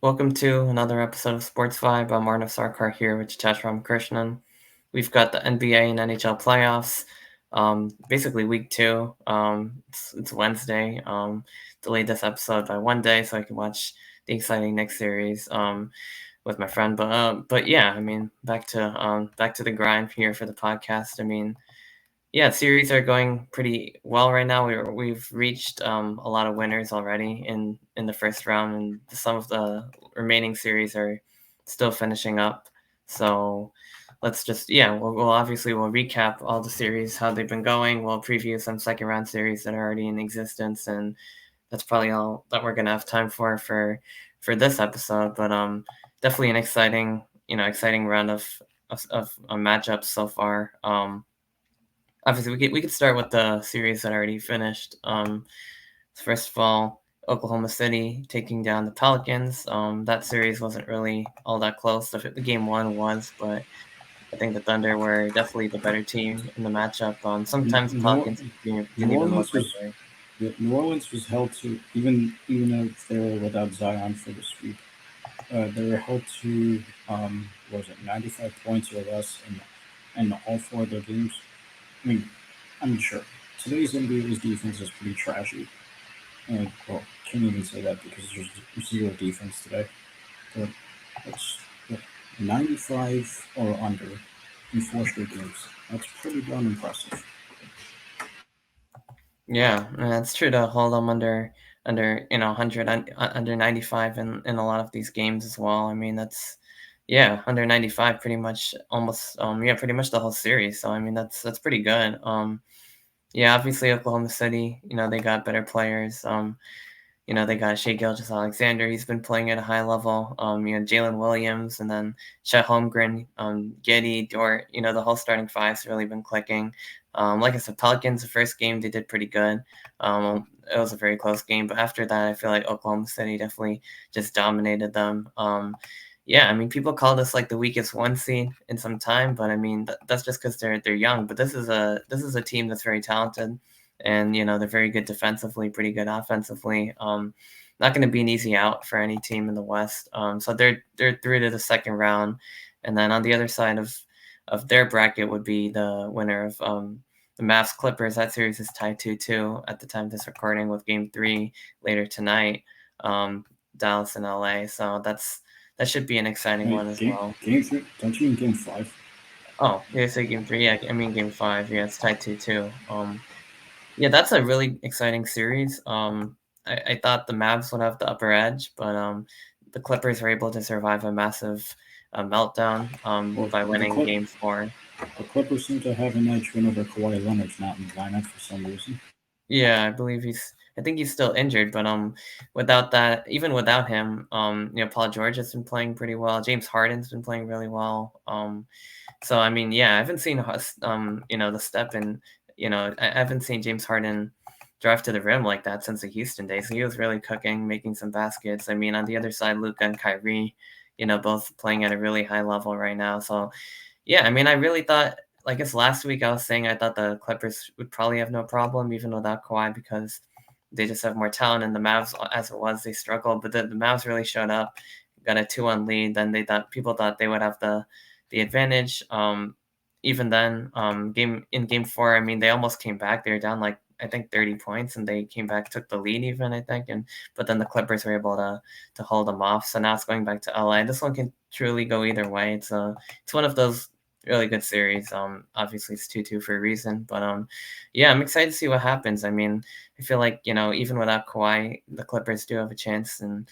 Welcome to another episode of SportsVibe. I'm Arnav here with Jitesh Krishnan. We've got the NBA and NHL playoffs. Basically week two. It's Wednesday. Delayed this episode by one day so I can watch the exciting next series with my friend. But yeah, I mean back to the grind here for the podcast. I mean, yeah, series are going pretty well right now. We've reached a lot of winners already in the first round, and some of the remaining series are still finishing up. So let's just we'll obviously we'll recap all the series, how they've been going. We'll preview some second round series that are already in existence, and that's probably all that we're gonna have time for this episode. But definitely an exciting round of matchups so far. Obviously, we could start with the series that already finished. First of all, Oklahoma City taking down the Pelicans. That series wasn't really all that close. The game one was, but I think the Thunder were definitely the better team in the matchup. Sometimes the New, Pelicans New didn't even look Orleans like was they. New Orleans was held to even if they were without Zion for the sweep. They were held to what was it 95 points or less in all four of their games. I mean, I'm sure today's NBA's defense is pretty trashy. Well, can't even say that because there's zero defense today. But it's yeah, 95 or under in four straight games. That's pretty darn impressive. Yeah, and that's true to hold them under 100 under 95 in a lot of these games as well. I mean under 95 pretty much almost pretty much the whole series. So I mean that's pretty good. Yeah, obviously Oklahoma City, they got better players. They got Shea Gilgeous-Alexander. He's been playing at a high level. Jalen Williams, and then Chet Holmgren, Giddey, Dort. The whole starting five's really been clicking. Like I said, Pelicans, the first game, they did pretty good. It was a very close game, but after that, I feel like Oklahoma City definitely just dominated them. Yeah, I mean, people call this like the weakest one seed in some time, but I mean that's just because they're young. But this is a team that's very talented, and they're very good defensively, pretty good offensively. Not going to be an easy out for any team in the West. So they're through to the second round, and then on the other side of their bracket would be the winner of the Mavs Clippers. That series is tied 2-2 at the time of this recording, with Game 3 later tonight. Dallas and LA. So that should be an exciting Wait, one as well. game three? Don't you mean game five? Oh, yeah, say Game 3. Yeah, I mean Game 5. Yeah, it's tied 2-2. Yeah, that's a really exciting series. I thought the Mavs would have the upper edge, but the Clippers were able to survive a massive meltdown Well, by winning Game 4. The Clippers seem to have an edge whenever Kawhi Leonard's not in the lineup for some reason. Yeah, I think he's still injured, but without that, even without him, Paul George has been playing pretty well. James Harden's been playing really well. So I mean, yeah, I haven't seen the step in, I haven't seen James Harden drive to the rim like that since the Houston days. He was really cooking, making some baskets. I mean, on the other side, Luka and Kyrie, both playing at a really high level right now. So yeah, I mean, I really thought, I guess last week I was saying I thought the Clippers would probably have no problem even without Kawhi, because they just have more talent, and the Mavs, as it was, they struggled. But the Mavs really showed up, got a 2-1 lead. Then people thought they would have the advantage. Even then, game 4, I mean, they almost came back. They were down like I think 30 points, and they came back, took the lead even, I think. And but then the Clippers were able to hold them off. So now it's going back to LA. This one can truly go either way. It's one of those really good series. Obviously it's 2-2 for a reason, but yeah, I'm excited to see what happens. I mean, I feel like, even without Kawhi, the Clippers do have a chance, and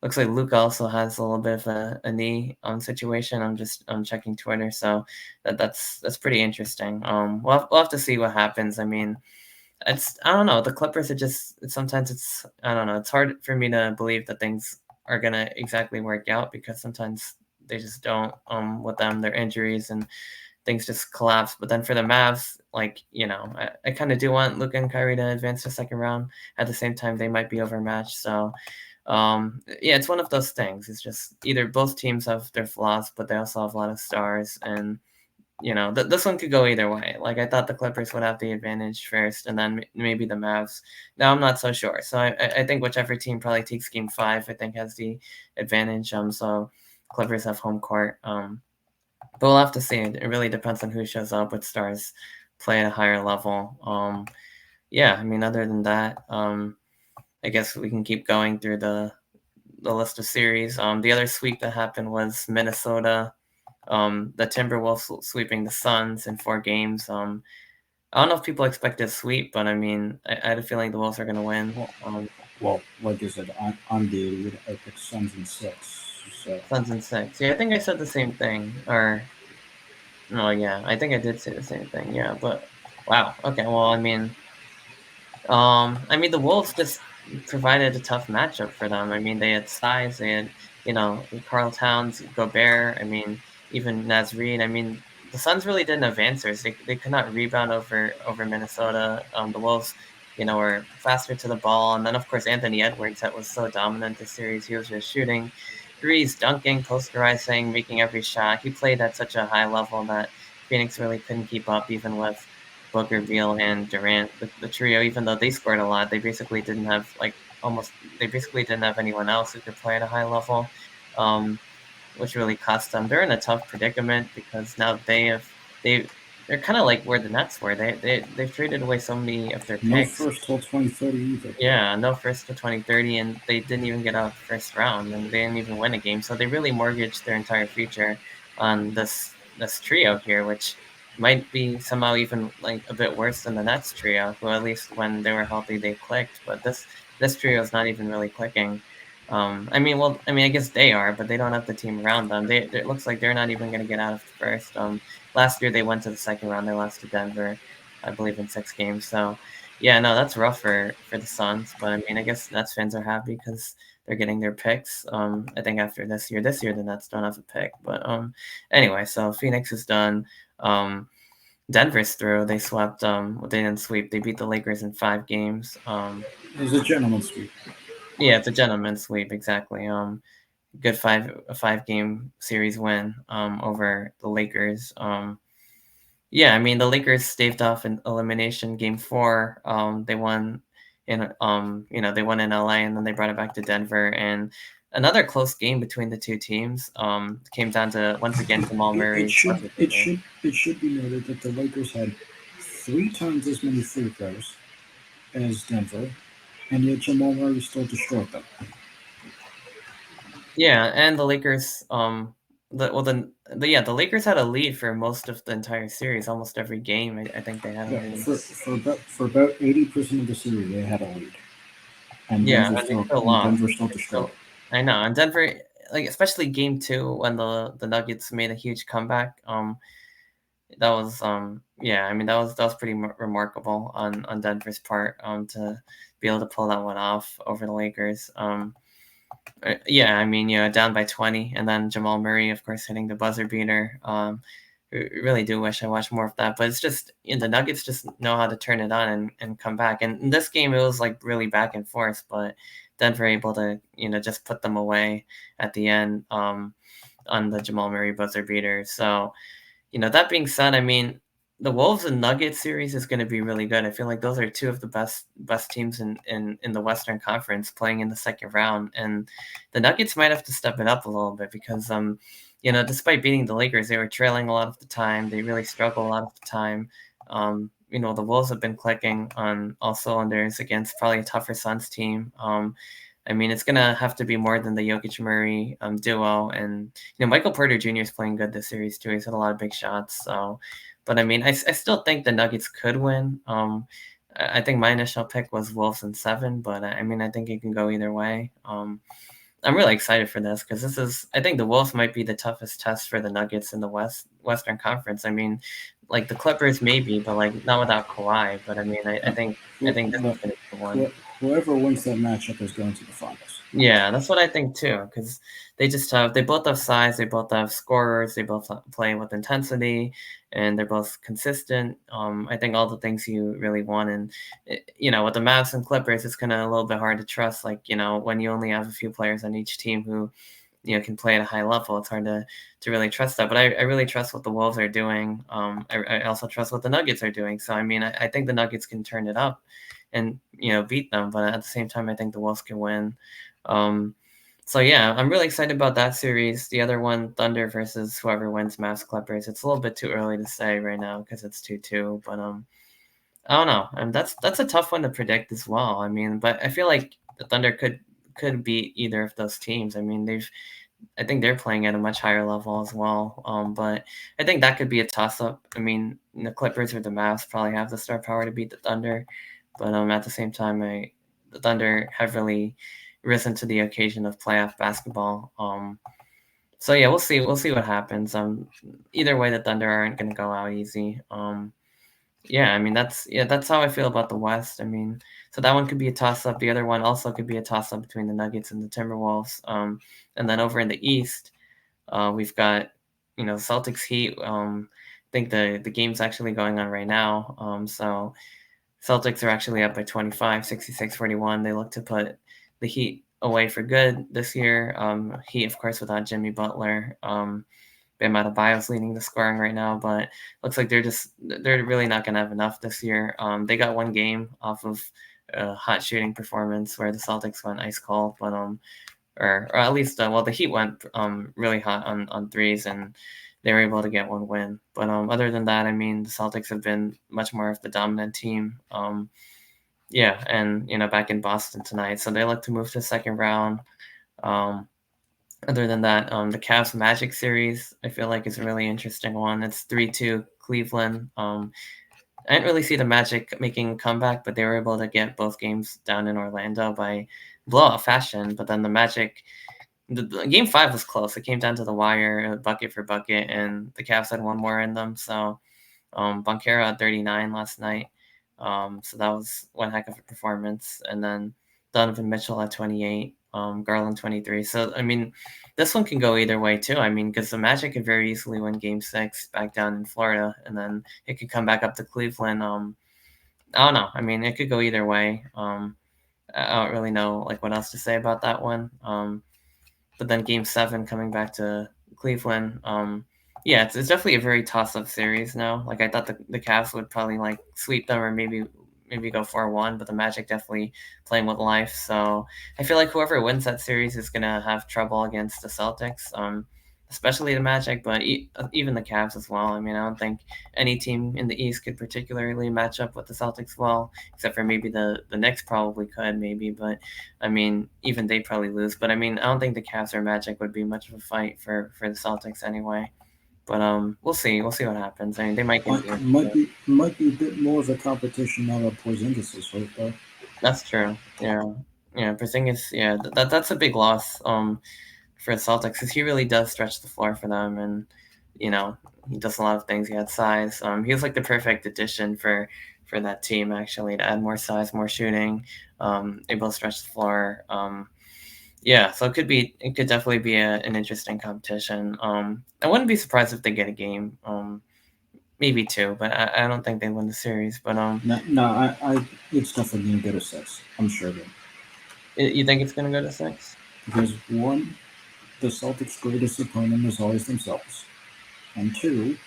looks like Luke also has a little bit of a knee situation. I'm checking Twitter, so that's pretty interesting. We'll have to see what happens. I mean, I don't know. The Clippers are sometimes I don't know. It's hard for me to believe that things are gonna exactly work out, because sometimes they just don't. With them, their injuries and things just collapse. But then for the Mavs, like, I kind of do want Luka and Kyrie to advance to second round. At the same time, they might be overmatched. So yeah, it's one of those things. It's just either both teams have their flaws, but they also have a lot of stars, and this one could go either way. Like I thought the Clippers would have the advantage first, and then maybe the Mavs. Now I'm not so sure. So I think whichever team probably takes Game 5, I think has the advantage. So Clippers have home court. But we'll have to see. It really depends on who shows up. With stars play at a higher level. Yeah, I mean, other than that, I guess we can keep going through the list of series. The other sweep that happened was Minnesota. The Timberwolves sweeping the Suns in 4 games. I don't know if people expect a sweep, but I mean, I had a feeling the Wolves are going to win. Well, well, like I said, I'm the idiot. I picked Suns in 6. So Suns in 6. Yeah, I think I said the same thing. Or no, yeah, I think I did say the same thing. Yeah, but wow. Okay, well, I mean, the Wolves just provided a tough matchup for them. I mean, they had size, they had, Karl Towns, Gobert. I mean, even Naz Reid. I mean, the Suns really didn't have answers. They could not rebound over Minnesota. The Wolves, were faster to the ball, and then of course Anthony Edwards, that was so dominant this series. He was just shooting threes, dunking, posterizing, making every shot. He played at such a high level that Phoenix really couldn't keep up, even with Booker, Beal, and Durant, the trio. Even though they scored a lot, they basically didn't have anyone else who could play at a high level, um, which really cost them. They're in a tough predicament because now they're kind of like where the Nets were. They've traded away so many of their no picks. first till 2030 either. Yeah, no first to 2030, and they didn't even get out of the first round, and they didn't even win a game. So they really mortgaged their entire future on this trio here, which might be somehow even like a bit worse than the Nets trio, who at least when they were healthy they clicked. But this trio is not even really clicking. I guess they are, but they don't have the team around them. It looks like they're not even going to get out of the first. Last year they went to the second round. They lost to Denver, I believe, in 6 games. So yeah, no, that's rough for the Suns, but I mean, I guess Nets fans are happy because they're getting their picks. I think after this year the Nets don't have a pick, but anyway, so Phoenix is done. Um, Denver's through. They swept. Well, they didn't sweep. They beat the Lakers in 5 games. It was a gentleman's sweep. Yeah, it's a gentleman's sweep, exactly. Good a 5 game series win over the Lakers. Yeah, I mean the Lakers staved off an elimination game 4. They won they won in LA, and then they brought it back to Denver, and another close game between the two teams. Came down to once again Jamal It Murray's should buzzer it beater. should it should be noted that the Lakers had 3 times as many free throws as Denver, and yet Jamal Murray still destroyed them. Yeah, and the Lakers the Lakers had a lead for most of the entire series, almost every game. I think they had a Yeah, lead. for about 80% of the series, they had a lead, and Yeah, Denver and they still still and lost. Denver still They destroyed still, them. I know, and Denver, like especially game 2 when the Nuggets made a huge comeback. That was yeah, I mean that was pretty remarkable on Denver's part to be able to pull that one off over the Lakers. Yeah, I mean, down by 20, and then Jamal Murray, of course, hitting the buzzer beater. Really do wish I watched more of that, but it's just the Nuggets just know how to turn it on and come back. And in this game, it was like really back and forth, but Denver able to just put them away at the end on the Jamal Murray buzzer beater. So that being said, I mean, the Wolves and Nuggets series is going to be really good. I feel like those are two of the best teams in the Western Conference playing in the second round, and the Nuggets might have to step it up a little bit because despite beating the Lakers, they were trailing a lot of the time. They really struggle a lot of the time. The Wolves have been clicking on all cylinders against probably a tougher Suns team. I mean, it's gonna have to be more than the Jokic Murray duo, and Michael Porter Jr. is playing good this series too. He's had a lot of big shots. So, but I mean, I still think the Nuggets could win. I think my initial pick was Wolves in 7, but I mean, I think it can go either way. I'm really excited for this because I think the Wolves might be the toughest test for the Nuggets in the Western Conference. I mean, like the Clippers maybe, but like not without Kawhi. But I mean, I Uh, think I who- think this is but gonna be the one. whoever wins that matchup is going to the finals. Yeah, that's what I think too, because they both have size, they both have scorers, they both play with intensity, and they're both consistent. I think all the things you really want, and with the Mavs and Clippers, it's kind of a little bit hard to trust. Like when you only have a few players on each team who can play at a high level. It's hard to really trust that. But I really trust what the Wolves are doing. I also trust what the Nuggets are doing. So I mean, I think the Nuggets can turn it up and beat them. But at the same time, I think the Wolves can win. Um, so yeah, I'm really excited about that series. The other one, Thunder versus whoever wins, Mavs Clippers. It's a little bit too early to say right now because it's 2-2. But I don't know, and that's a tough one to predict as well. I mean, but I feel like the Thunder could beat either of those teams. I mean, I think they're playing at a much higher level as well. But I think that could be a toss up. I mean, the Clippers or the Mavs probably have the star power to beat the Thunder, but at the same time, the Thunder have really risen to the occasion of playoff basketball. So yeah, we'll see what happens. Either way, the Thunder aren't going to go out easy. Yeah, I mean that's how I feel about the West. I mean, so that one could be a toss up. The other one also could be a toss up between the Nuggets and the Timberwolves. And then over in the East, we've got Celtics Heat. I think the game's actually going on right now. So Celtics are actually up by 25, 66-41. They look to put the Heat away for good this year. Heat, of course, without Jimmy Butler. Bam Adebayo's leading the scoring right now, but looks like they're really not going to have enough this year. They got one game off of a hot shooting performance where the Celtics went ice cold, but or at least the Heat went really hot on threes and they were able to get one win. But other than that, I mean, the Celtics have been much more of the dominant team. Yeah, and back in Boston tonight, so they look to move to the second round. Um, Other than that, the Cavs Magic series I feel like is a really interesting one. It's 3-2 Cleveland. I didn't really see the Magic making a comeback, but they were able to get both games down in Orlando by blowout fashion. But then the Magic, the game 5 was close. It came down to the wire, bucket for bucket, and the Cavs had one more in them. So Banchero had 39 last night. So that was one heck of a performance. And then Donovan Mitchell at 28, Garland 23. So, I mean, this one can go either way, too. I mean, because the Magic could very easily win game 6 back down in Florida, and then it could come back up to Cleveland. I don't know. I mean, it could go either way. I don't really know like what else to say about that one. But then game 7 coming back to Cleveland. Yeah, it's definitely a very toss-up series now. Like I thought the Cavs would probably like sweep them or maybe go 4-1, but the Magic definitely playing with life. So I feel like whoever wins that series is gonna have trouble against the Celtics, especially the Magic, but even the Cavs as well. I mean, I don't think any team in the East could particularly match up with the Celtics well, except for maybe the Knicks probably could maybe, but I mean, even they probably lose. But I mean, I don't think the Cavs or Magic would be much of a fight for the Celtics anyway. But we'll see. We'll see what happens. I mean, they might get Might the might be might be a bit more of a competition now that Porzingis is hurt, though. That's true. Yeah, yeah. Porzingis. Yeah, that's a big loss. For the Celtics because he really does stretch the floor for them, and you know he does a lot of things. He had size. He was like the perfect addition for that team actually to add more size, more shooting. Able to stretch the floor. Yeah, so it could definitely be an interesting competition. I wouldn't be surprised if they get a game. Maybe two, but I don't think they win the series. But No, no, it's definitely gonna get a 6. I'm sure of it. you think it's gonna go to 6? Because one, the Celtics' greatest opponent is always themselves, and two,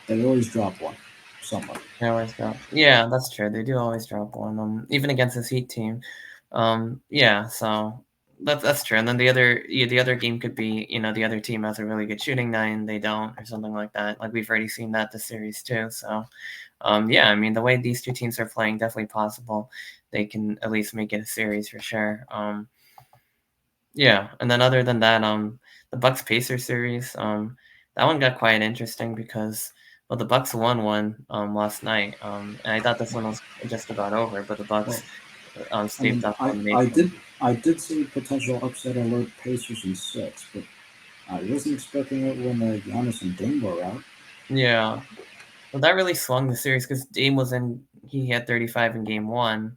they always drop one, somewhere. They always drop. Yeah, that's true. They do always drop one. Even against this Heat team. Yeah. So that's true. And then the other game could be the other team has a really good shooting night and they don't or something like that. Like we've already seen that this series too. So yeah, I mean the way these two teams are playing, definitely possible they can at least make it a series for sure. Yeah, and then other than that, the Bucks Pacers series, that one got quite interesting because well, the Bucks won one last night, and I thought this one was just about over, but the Well, Bucks I staved mean, off I, I elimination. did I did see potential upset alert Pacers in 6, but I wasn't expecting it when Giannis and Dame were out. Yeah, well, that really swung the series because Dame was in, he had 35 in game 1,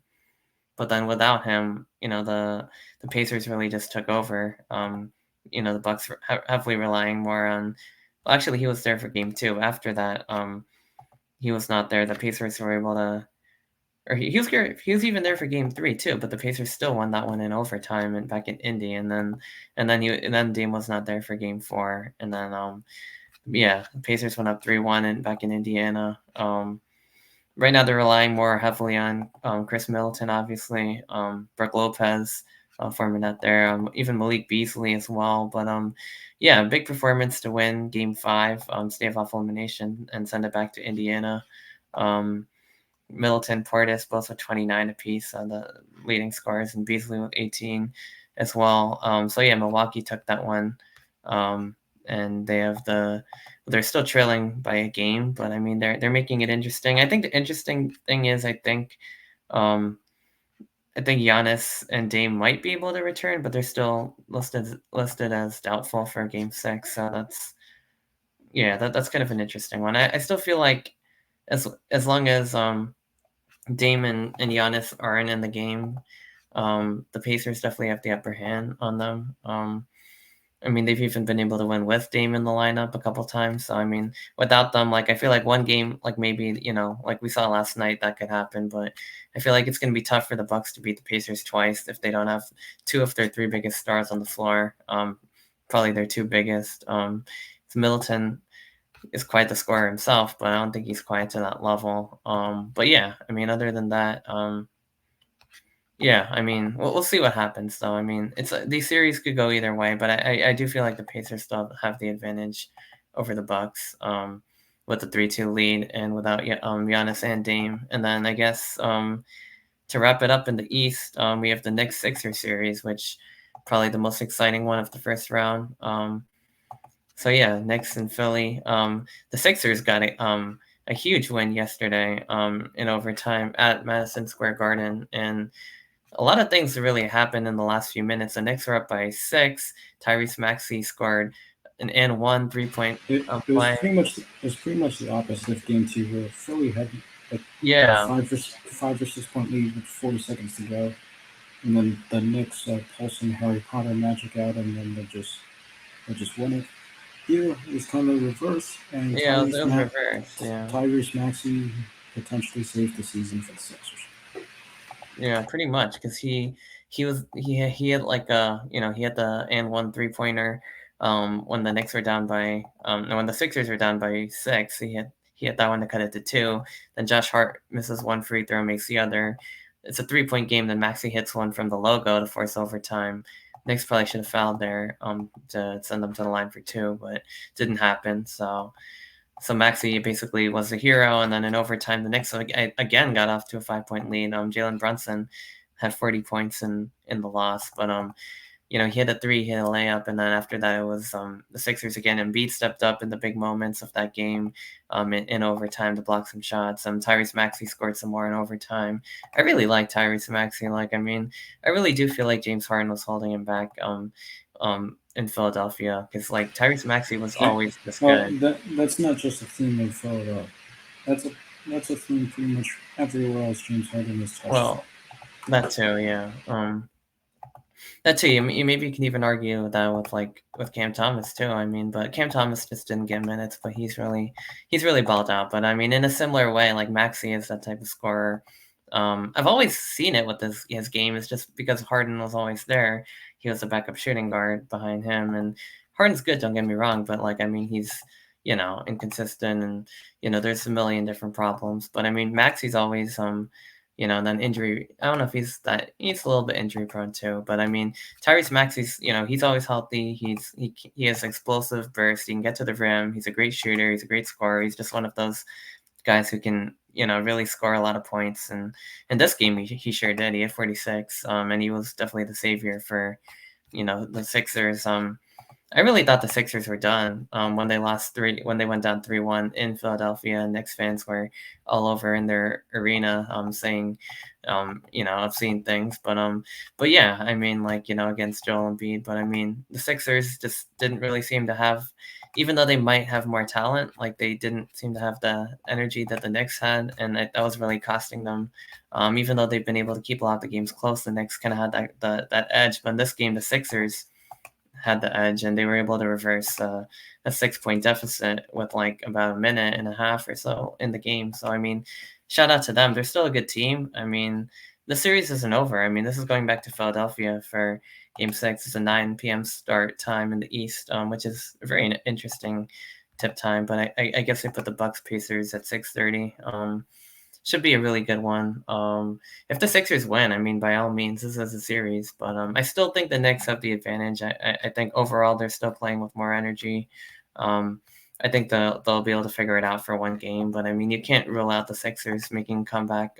but then without him, the Pacers really just took over. The Bucks were heavily relying more on. Well, actually, he was there for game 2. After that, he was not there. The Pacers were able to or he was even there for game 3 too, but the Pacers still won that one in overtime and back in Indy, and then Dame was not there for game 4, and then yeah, the Pacers went up 3-1 and back in Indiana. Right now they're relying more heavily on Chris Middleton, obviously, Brook Lopez, former net there, even Malik Beasley as well. But yeah, big performance to win Game 5, stave off elimination and send it back to Indiana. Middleton, Portis, both with 29 apiece on the leading scorers, and Beasley with 18 as well. So yeah, Milwaukee took that one, and they're still trailing by a game, but I mean they're making it interesting. I think the interesting thing is um, I think Giannis and Dame might be able to return, but they're still listed as doubtful for Game 6. So that's kind of an interesting one. I still feel like as long as Dame and Giannis aren't in the game, the Pacers definitely have the upper hand on them. I mean, they've even been able to win with Dame in the lineup a couple times. So I mean, without them, like I feel like one game, like maybe like we saw last night, that could happen. But I feel like it's going to be tough for the Bucks to beat the Pacers twice if they don't have two of their three biggest stars on the floor. Probably their two biggest. So Middleton is quite the scorer himself, but I don't think he's quite to that level. But yeah, I mean, other than that, yeah, I mean, we'll see what happens, though. I mean, these series could go either way, but I do feel like the Pacers still have the advantage over the Bucks, with the 3-2 lead and without Giannis and Dame. And then I guess to wrap it up in the East, we have the Knicks Sixers series, which probably the most exciting one of the first round. So yeah, Knicks and Philly. The Sixers got a huge win yesterday in overtime at Madison Square Garden, and a lot of things really happened in the last few minutes. The Knicks were up by 6. Tyrese Maxey scored an and one 3-point play. It was pretty much the opposite of game 2, where Philly had like a Yeah, 5 or 6 point lead with 40 seconds to go, and then the Knicks pull some Harry Potter magic out, and then they just won it. Here is kind of reverse, and it was reversed. Yeah, Tyrese Maxey potentially saved the season for the Sixers. yeah, pretty much because he had like he had the and one 3-pointer when the Knicks were down by no, when the Sixers were down by 6. He had that one to cut it to 2. Then Josh Hart misses one free throw, makes the other. It's a 3-point game. Then Maxey hits one from the logo to force overtime. Knicks probably should have fouled there to send them to the line for 2, but didn't happen. So Maxey basically was the hero, and then in overtime, the Knicks again got off to a 5-point lead. Jalen Brunson had 40 points in the loss, but he hit a 3, hit a layup, and then after that, it was the Sixers again. Embiid stepped up in the big moments of that game, in overtime to block some shots. Tyrese Maxey scored some more in overtime. I really like Tyrese Maxey. Like, I mean, I really do feel like James Harden was holding him back. In Philadelphia, because like Tyrese Maxey was always this Well, good. that's not just a theme of Philadelphia. That's a that's a theme pretty much everywhere else James Harden has touched. Well, that too, yeah. That too. Maybe you can even argue that with Cam Thomas too. I mean, but Cam Thomas just didn't get minutes, but he's really balled out. But I mean, in a similar way, like Maxey is that type of scorer. I've always seen it with his game. Is just because Harden was always there. He was a backup shooting guard behind him, and Harden's good. Don't get me wrong, but like I mean, he's inconsistent, and there's a million different problems. But I mean, Maxey's always and then injury. I don't know if he's a little bit injury prone too, but I mean, Tyrese Maxey's, he's always healthy. He has explosive burst. He can get to the rim. He's a great shooter. He's a great scorer. He's just one of those guys who can, really score a lot of points. And in this game, he sure did. He had 46, and he was definitely the savior for, the Sixers. I really thought the Sixers were done when they when they went down 3-1 in Philadelphia. Knicks fans were all over in their arena saying, obscene things. But yeah, I mean, like, against Joel Embiid. But I mean, the Sixers just didn't really seem to have, even though they might have more talent, like they didn't seem to have the energy that the Knicks had, and that was really costing them. Even though they've been able to keep a lot of the games close, the Knicks kind of had that edge. But in this game, the Sixers had the edge, and they were able to reverse a 6-point deficit with like about a minute and a half or so in the game. So I mean, shout out to them. They're still a good team. I mean, the series isn't over. I mean, this is going back to Philadelphia for Game 6. It's a 9 p.m. start time in the East, which is a very interesting tip time. But I guess they put the Bucks Pacers at 6:30. Should be a really good one. If the Sixers win, I mean, by all means, this is a series. But I still think the Knicks have the advantage. I think overall they're still playing with more energy. Um, I think they'll be able to figure it out for one game. But I mean, you can't rule out the Sixers making a comeback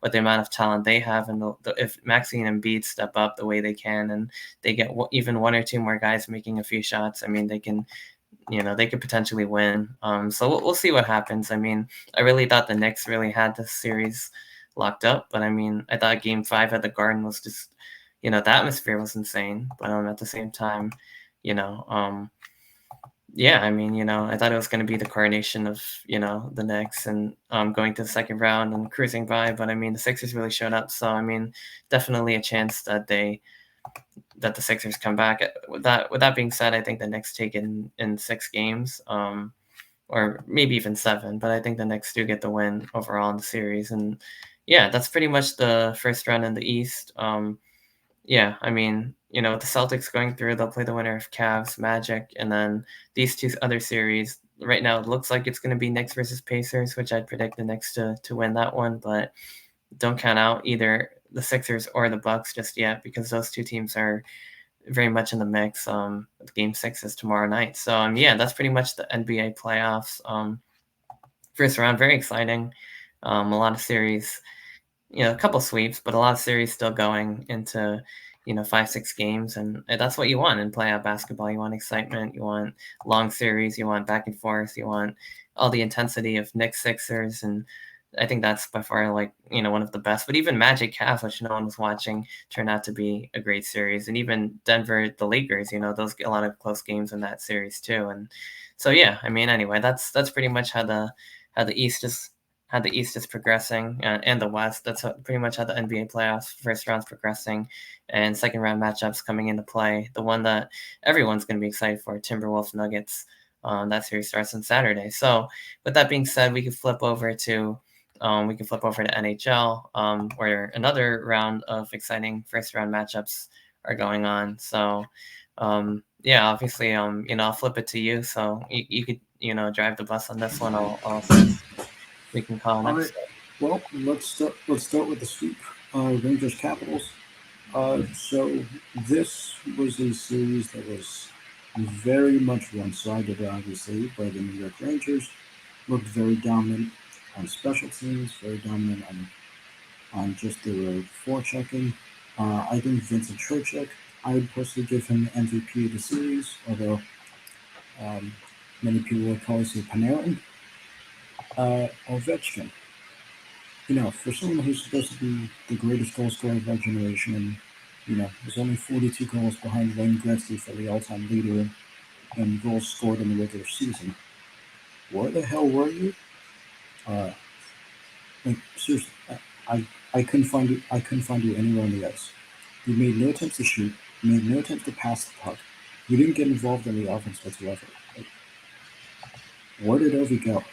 with the amount of talent they have, and if Maxey and Embiid step up the way they can, and they get even one or two more guys making a few shots, I mean, they can they could potentially win. So we'll see what happens. I mean, I really thought the Knicks really had this series locked up, but I mean, I thought Game 5 at the Garden was just, the atmosphere was insane. But at the same time, you know, yeah, I mean, I thought it was going to be the coronation of, the Knicks and going to the second round and cruising by. But I mean, the Sixers really showed up. So I mean, definitely a chance that the Sixers come back. With that being said, I think the Knicks take it in 6 games, or maybe even 7. But I think the Knicks do get the win overall in the series. And yeah, that's pretty much the first round in the East. Yeah, I mean, with the Celtics going through, they'll play the winner of Cavs, Magic, and then these two other series. Right now, it looks like it's going to be Knicks versus Pacers, which I'd predict the Knicks to win that one. But don't count out either the Sixers or the Bucks just yet, because those two teams are very much in the mix. Game 6 is tomorrow night. So yeah, that's pretty much the NBA playoffs. First round, very exciting. A lot of series, a couple sweeps, but a lot of series still going into 5-6 games, and that's what you want in playoff basketball. You want excitement, you want long series, you want back and forth, you want all the intensity of Knicks Sixers, and I think that's by far one of the best. But even Magic Cavs, which no one was watching, turned out to be a great series. And even Denver, the Lakers, those get a lot of close games in that series too. And so yeah, I mean, anyway, that's pretty much how the East is progressing, and the West. That's pretty much how the NBA playoffs first round's progressing, and second round matchups coming into play. The one that everyone's going to be excited for, Timberwolves Nuggets. That series starts on Saturday. So with that being said, we can flip over to NHL, where another round of exciting first round matchups are going on. So, yeah, obviously, I'll flip it to you. So you could, drive the bus on this one. I'll we can call All right. next. Well, let's start with the sweep. Rangers Capitals. So this was a series that was very much one-sided, obviously, by the New York Rangers. Looked very dominant on special teams, very dominant on just their forechecking. I think Vincent Trocheck, I would personally give him the MVP of the series, although um, many people would probably say Panarin. Ovechkin, for someone who's supposed to be the greatest goal scorer of our generation, and there's only 42 goals behind Wayne Gretzky for the all-time leader in goals scored in the regular season. Where the hell were you? Uh, like seriously, I couldn't find you. I couldn't find you anywhere on the ice. You made no attempts to shoot. You made no attempts to pass the puck. You didn't get involved in the offense whatsoever. Like, where did Ovi go?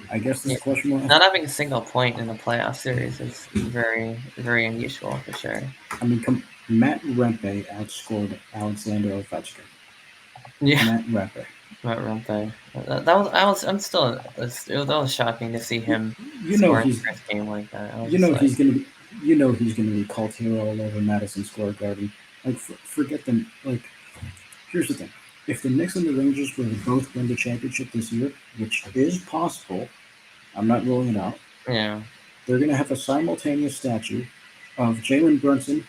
I guess this Yeah. question will. Not having a single point in a playoff series is very, very unusual for sure. I mean, Matt Rempe outscored Alexander Ovechkin. Yeah, Matt Rempe. Matt Rumpe. I'm still. That was shocking to see him You know scoring he's the first game like that. I was you just know like, he's gonna be called hero all over Madison Square Garden. Like forget them. Like here's the thing: if the Knicks and the Rangers were to both win the championship this year, which is possible, I'm not ruling it out. yeah. They're gonna have a simultaneous statue of Jalen Brunson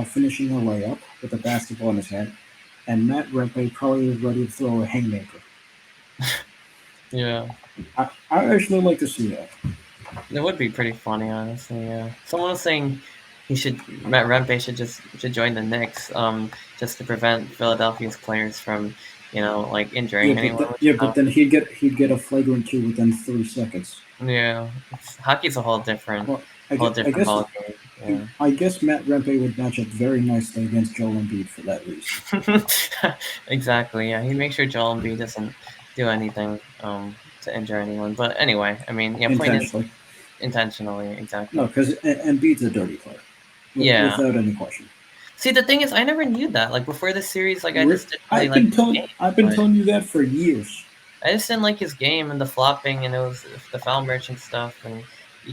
finishing a layup with a basketball in his hand, and Matt Rempe probably ready to throw a haymaker. Yeah. I actually like to see that. It would be pretty funny, honestly. Yeah. Someone was saying Matt Rempe should join the Knicks, just to prevent Philadelphia's players from, injuring anyone. But then he'd get a flagrant two within 3 seconds. Yeah, hockey's a Well, whole different guess ball game. I guess Matt Rempe would match up very nicely against Joel Embiid for that reason. Yeah, exactly. Yeah, he makes sure Joel Embiid doesn't do anything to injure anyone. But anyway, I mean, yeah, point is intentionally. intentionally, No, exactly. because Embiid's a dirty player, Yeah. without any question. See, the thing is, I never knew that. Like before this series, like I just didn't really like his game. I've been But telling you that for years. I just didn't like his game and the flopping, and it was the foul merchant stuff, and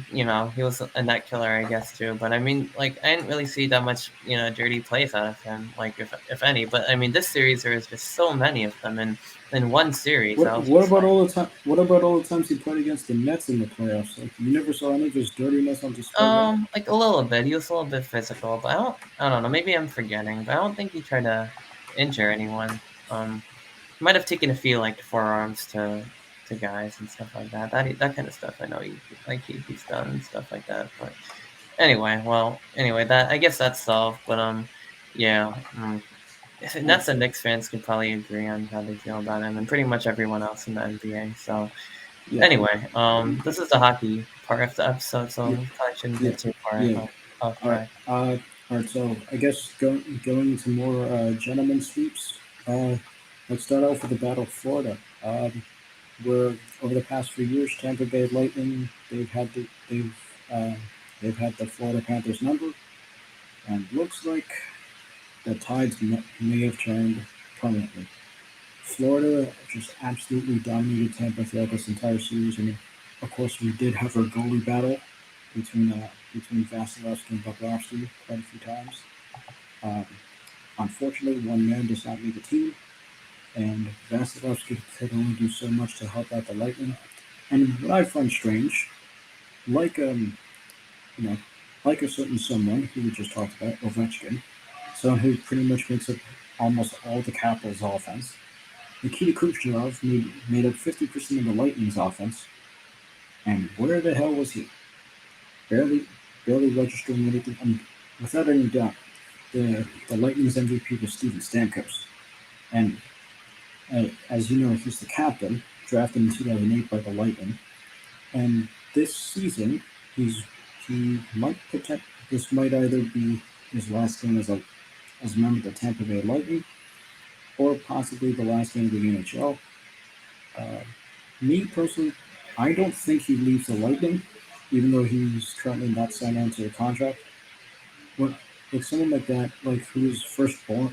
he was a net killer, I guess too. But I mean, like I didn't really see that much, dirty plays out of him, like if any. But I mean, this series there was just so many of them, and in one series, I was What just about like, all the time? What about all the times he played against the Nets in the playoffs? Like you never saw any of his dirtiness on display there. like a little bit. He was a little bit physical, but I don't know. Maybe I'm forgetting, but I don't think he tried to injure anyone. He might have taken a few like forearms to guys and stuff like that. That kind of stuff. I know he's done and stuff like that. But anyway, that I guess that's solved. But yeah. Uh, Nets and Knicks fans could probably agree on how they feel about him, and pretty much everyone else in the NBA. So yeah, anyway, this is the hockey part of the episode, so yeah, we probably shouldn't yeah, get too far yeah. off All right, track. all right. So I guess going into more gentlemen sweeps. Let's start off with the Battle of Florida. Where over the past few years, Tampa Bay Lightning uh, they've had the Florida Panthers number, and looks like the tides may have turned permanently. Florida just absolutely dominated Tampa throughout this entire series. I mean, of course, we did have our goalie battle between Vasilevsky and Bobrovsky quite a few times. Um, Unfortunately, one man does not make a team, and Vasilevsky could only do so much to help out the Lightning. And what I find strange, like you know, like a certain someone who we just talked about, Ovechkin, someone who pretty much makes up almost all the Capitals' offense. Nikita Kucherov made up 50% of the Lightning's offense, and where the hell was he? Barely, barely registering anything. I mean, without any doubt, the Lightning's MVP was Steven Stamkos, and as you know, he's the captain, drafted in 2008 by the Lightning, and this season he's he might protect. This might either be his last game as a member of the Tampa Bay Lightning, or possibly the last game of the NHL. Uh, Me personally, I don't think he leaves the Lightning, even though he's currently not signed onto a contract. But like someone like that, like who was first who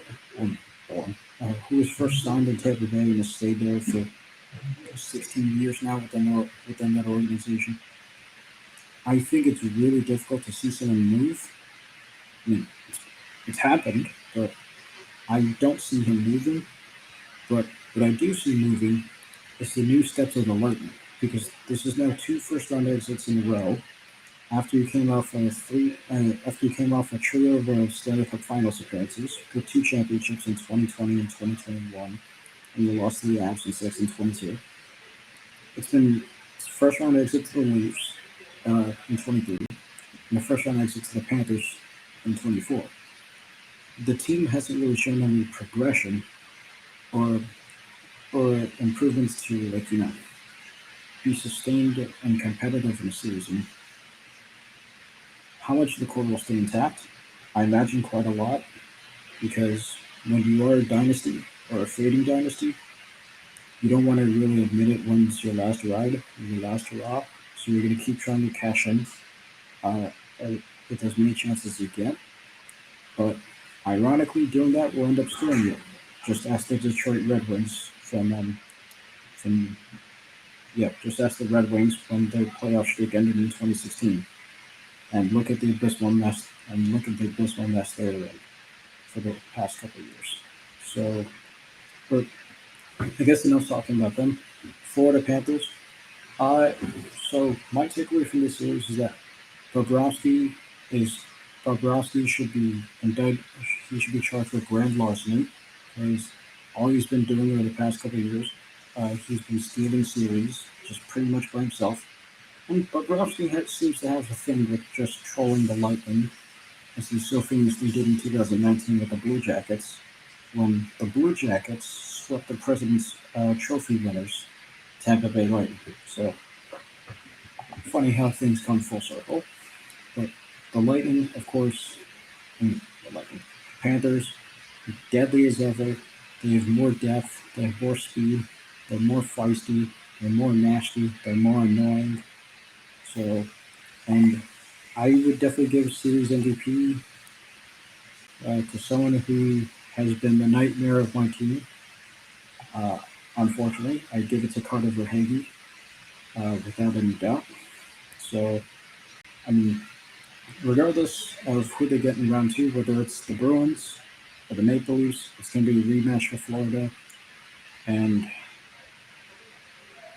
was first signed in Tampa Bay and has stayed there for 16 years now within that organization, I think it's really difficult to see someone move. I mean, it's happened, but I don't see him moving. But what I do see moving is the new steps of the Lightning, because this is now two first round exits in a row. After he came off a trio of Stanley Cup Finals appearances with two championships in 2020 and 2021, and he lost to the Avs in 6 and 22. It's been first round exit to the Leafs in 23, and a first round exit to the Panthers in 24. The team hasn't really shown any progression or improvements to be sustained and competitive in a season. How much of the core will stay intact? I imagine quite a lot, because when you are a dynasty or a fading dynasty, you don't want to really admit it when it's your last ride or your last hurrah. So you're going to keep trying to cash in uh, uh, with as many chances as you get. But ironically, doing that will end up screwing you. Just ask the Detroit Red Wings from just ask the Red Wings when their playoff streak ended in 2016, and look at the abysmal mess they're in for the past couple of years. So, but I guess enough talking about them. Florida Panthers. Uh, so my takeaway from this series is that Bobrovsky is Bobrovsky should be indicted. He should be charged with grand larceny, because all he's been doing over the past couple of years, he's been stealing series just pretty much by himself. And Bobrovsky seems to have a thing with just trolling the Lightning, as he so famously did in 2019 with the Blue Jackets, when the Blue Jackets swept the President's Trophy winners, Tampa Bay Lightning. So funny how things come full circle. But the Lightning, of course, the Lightning, Panthers, deadly as ever. They have more depth. They have more speed. They're more feisty. They're more nasty. They're more annoying. So, and I would definitely give Series MVP to someone who has been the nightmare of my team. Uh, Unfortunately, I give it to Carter Verhage without any doubt. So, I mean, regardless of who they get in round two, whether it's the Bruins or the Maple Leafs, it's going to be a rematch for Florida, and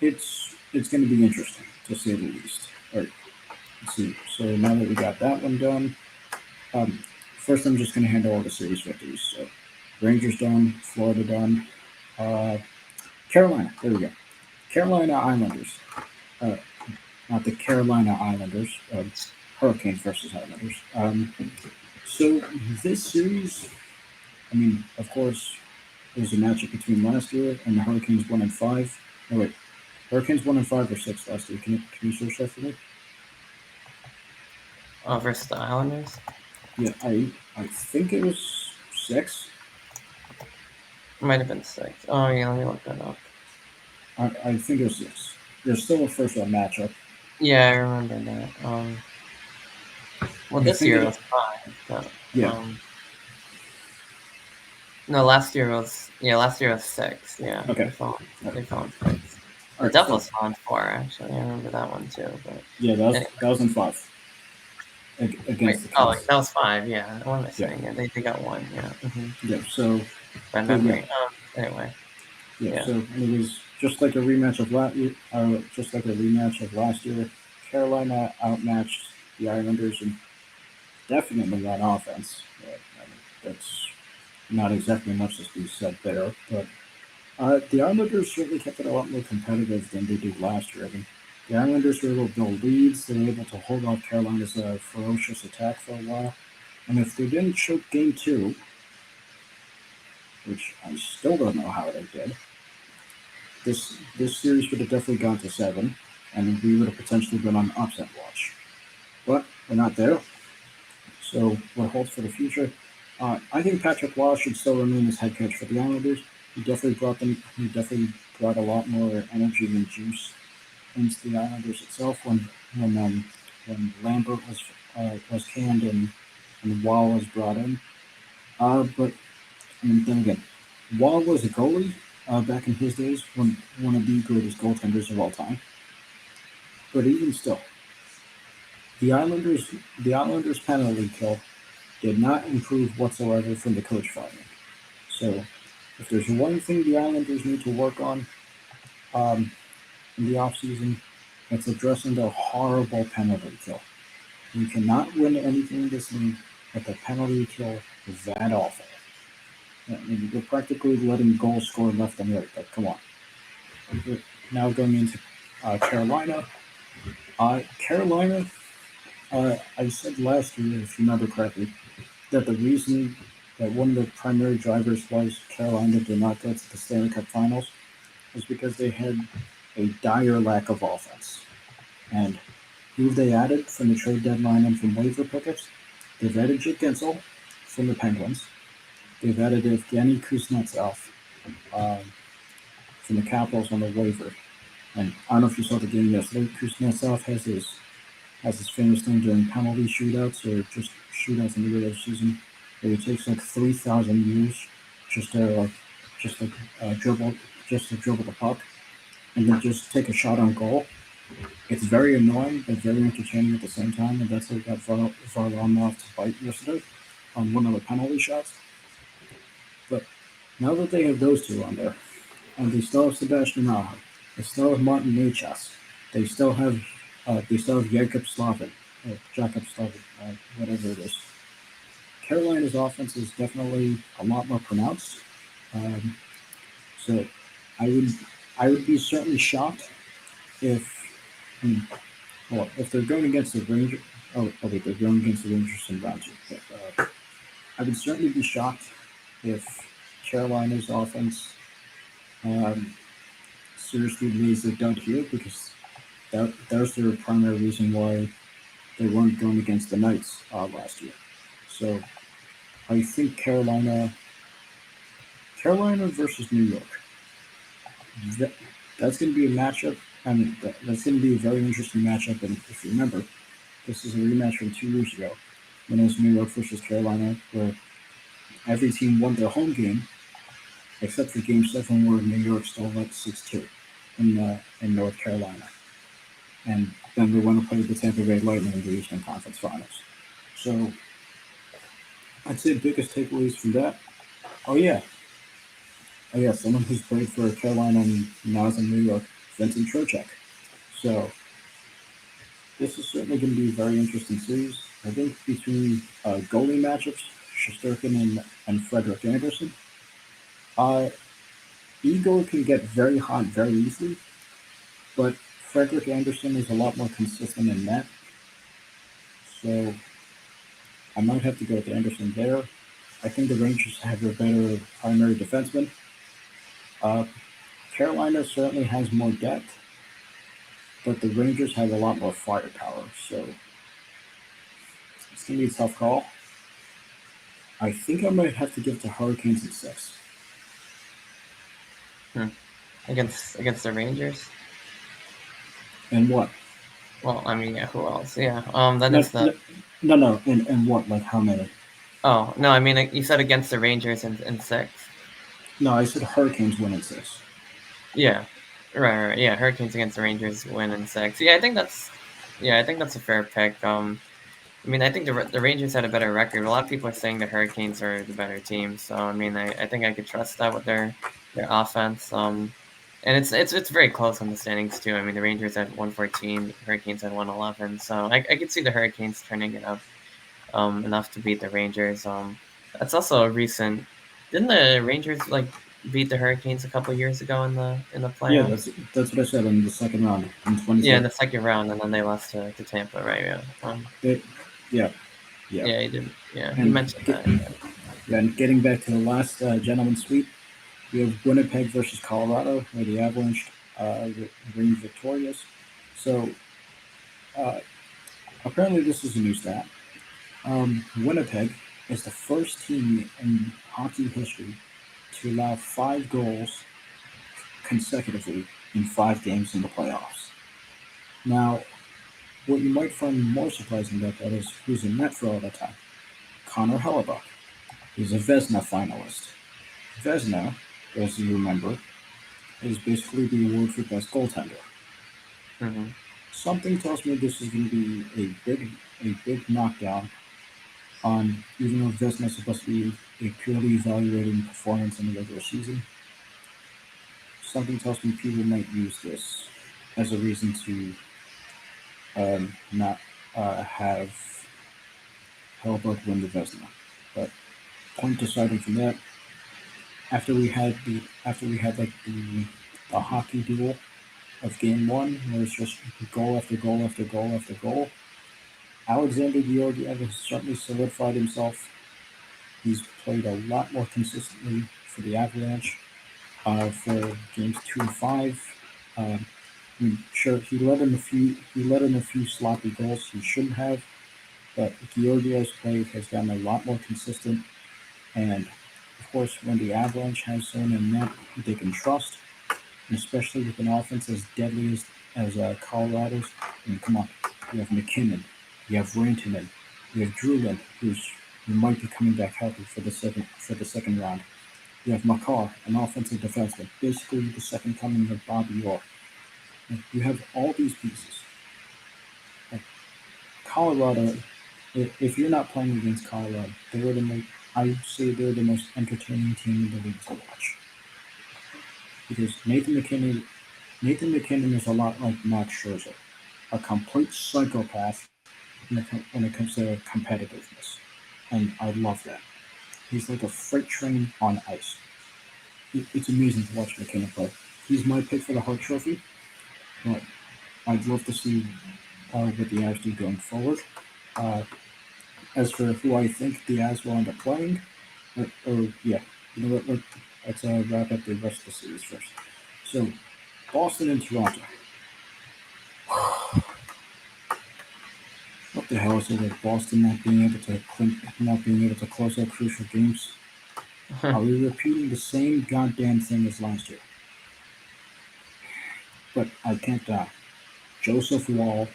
it's going to be interesting to say the least. All right, let's see. So now that we got that one done, um, first I'm just going to handle all the series victories. So Rangers done, Florida done, uh, Carolina. There we go. Carolina Islanders. Uh, Not the Carolina Islanders. Hurricanes versus Islanders. So this series, I mean, of course, it was a matchup between last year and the Hurricanes 1-5. No wait, Hurricanes 1-5 or 6 last year. Can you search that for me? Versus the Islanders. Yeah, I think it was 6. Might have been 6. Oh yeah, let me look that up. I think it was 6. There's still a first round matchup. Yeah, I remember that. Well, I this think year it it. was 5, but Yeah. no, last year was 6. Yeah, Okay. All they fell in 6. The right. So Devils fell in 4. Actually, I remember that one too. But yeah, anyway, that was in 5 wait. against the Oh, Canes. that was 5. Yeah, what am I Yeah. saying? Yeah, they got 1. Yeah, Yeah. So by but yeah. memory. Anyway, Yeah. yeah. So it was just like a rematch of last year. Carolina outmatched the Islanders and definitely on offense. I mean, that's not exactly much to be said there, but the Islanders certainly kept it a lot more competitive than they did last year. I mean, the Islanders were able to build leads. They were able to hold off Carolina's ferocious attack for a while. And if they didn't choke game two, which I still don't know how they did, this series would have definitely gone to 7, and we would have potentially been on upset watch. But we're not there. So what holds for the future? I think Patrick Law should still remain as head coach for the Islanders. He definitely brought them. He definitely brought a lot more energy and juice into the Islanders itself when Lambert was canned and Wall was brought in. But I mean, then again, Wall was a goalie back in his days, one of the greatest goaltenders of all time. But even still, the Islanders the Islanders penalty kill did not improve whatsoever from the coach firing. So if there's one thing the Islanders need to work on um, in the offseason, it's addressing their horrible penalty kill. You cannot win anything in this league if the penalty kill is that awful. I mean, you're practically letting goals score left and right. But come on. Now going into Carolina. Carolina, I said last year, if you remember correctly, that the reason that one of the primary drivers was Carolina did not go to the Stanley Cup Finals was because they had a dire lack of offense. And who they added from the trade deadline and from waiver pickups? They've added Jake Gensel from the Penguins. They've added Evgeny Kuznetsov um, from the Capitals on the waiver. And I don't know if you saw the game yesterday. Kuznetsov has his famous thing during penalty shootouts or just shootouts in the regular season where he takes like 3,000 years just to like just like dribble just to dribble the puck and then just take a shot on goal. It's very annoying but very entertaining at the same time, and that's what got Varlamov to bite yesterday on one of the penalty shots. But now that they have those two on there, and they still have Sebastian Aho, they still have Martin Necas, they still have Jacob Slavin, whatever it is. Carolina's offense is definitely a lot more pronounced. Um, so I would I would be certainly shocked if I mean, well, if they're going against the Rangers. Oh, okay, they're going against the Rangers in round two. But, I would certainly be shocked if Carolina's offense um, seriously lays it down here because that's their primary reason why they weren't going against the Knights last year. So I think Carolina versus New York. That's going to be a matchup. That's going to be a very interesting matchup. And if you remember, this is a rematch from 2 years ago when it was New York versus Carolina, where every team won their home game except for Game 7, where New York still led 6-2 in North Carolina, and then they went to play the Tampa Bay Lightning in the Eastern Conference Finals. So I'd say the biggest takeaways from that. Oh yeah, oh yeah, someone who's played for Carolina and now is in New York, Vincent Trocheck. So this is certainly going to be a very interesting series. I think between goalie matchups, Shesterkin and Frederick Anderson, uh, Igor can get very hot very easily, but Frederick Anderson is a lot more consistent in net. So I might have to go with Anderson there. I think the Rangers have a better primary defenseman. Uh, Carolina certainly has more depth, but the Rangers have a lot more firepower. So it's going to be a tough call. I think I might have to give the Hurricanes in six. Hmm. Against the Rangers. And what? Well, I mean, yeah, who else? Yeah. Then No, it's the. no, no, no. And what? Like how many? Oh no, I mean, like, you said against the Rangers in six. No, I said Hurricanes win in six. Yeah. Right. Yeah. Hurricanes against the Rangers win in six. Yeah, I think that's. Yeah, I think that's a fair pick. I mean, I think the Rangers had a better record. A lot of people are saying the Hurricanes are the better team. So I mean, I think I could trust that with their offense. And it's very close on the standings too. I mean, the Rangers had 114, Hurricanes had 111. So I could see the Hurricanes turning it up enough to beat the Rangers. That's also a recent. Didn't the Rangers like beat the Hurricanes a couple years ago in the Yeah, playoffs? that's what I said in the second round in Yeah, in 2020. the second round, and then they lost to Tampa, right? Yeah. They, yeah, yeah. Yeah, he did. Yeah, you And mentioned get, that. Yeah. yeah, and getting back to the last gentleman sweep, we have Winnipeg versus Colorado, where the Avalanche reign victorious. So uh, apparently, this is a new stat. Winnipeg is the first team in hockey history to allow 5 goals consecutively in 5 games in the playoffs. Now, what you might find more surprising about that is who's in net for all that time. Connor Hellebuck. He's a Vesna finalist. Vesna, as you remember, is basically the award for best goaltender. Hmm. Something tells me this is going to be a big knockdown on, even though Vesna is supposed to be a purely evaluating performance in the regular season. Something tells me people might use this as a reason to not have Hellebuck win the Vesna. But point deciding from that, after we had like the hockey duel of game one, where it's just goal after goal after goal after goal. Alexander Georgiev has certainly solidified himself. He's played a lot more consistently for the Avalanche for games 2 and 5. Um, I mean, sure, he let in a few sloppy goals he shouldn't have, but Georgiev's play has gotten a lot more consistent. And of course, when the Avalanche has someone in net they can trust, and especially with an offense as deadly as Colorado's. I mean, come on, you have McKinnon, you have Rantanen, you have Drulin, who might be coming back healthy for the second round. You have Makar, an offensive defenseman, basically the second coming of Bobby Orr. Like, you have all these pieces. Like Colorado, if you're not playing against Colorado, I would say they're the most entertaining team in the league to watch because Nathan McKinnon is a lot like Max Scherzer, a complete psychopath when it comes to competitiveness, and I love that. He's like a freight train on ice. It's amazing to watch McKinnon play. He's my pick for the Hart Trophy, but I'd love to see what the Avs do going forward. Uh, as for who I think the Avs will end up playing, or yeah, you know what? Let's wrap up the rest of the series first. So, Boston and Toronto. What the hell is it with Boston not being able to close out crucial games? Are we repeating the same goddamn thing as last year? But I can't. Joseph Wall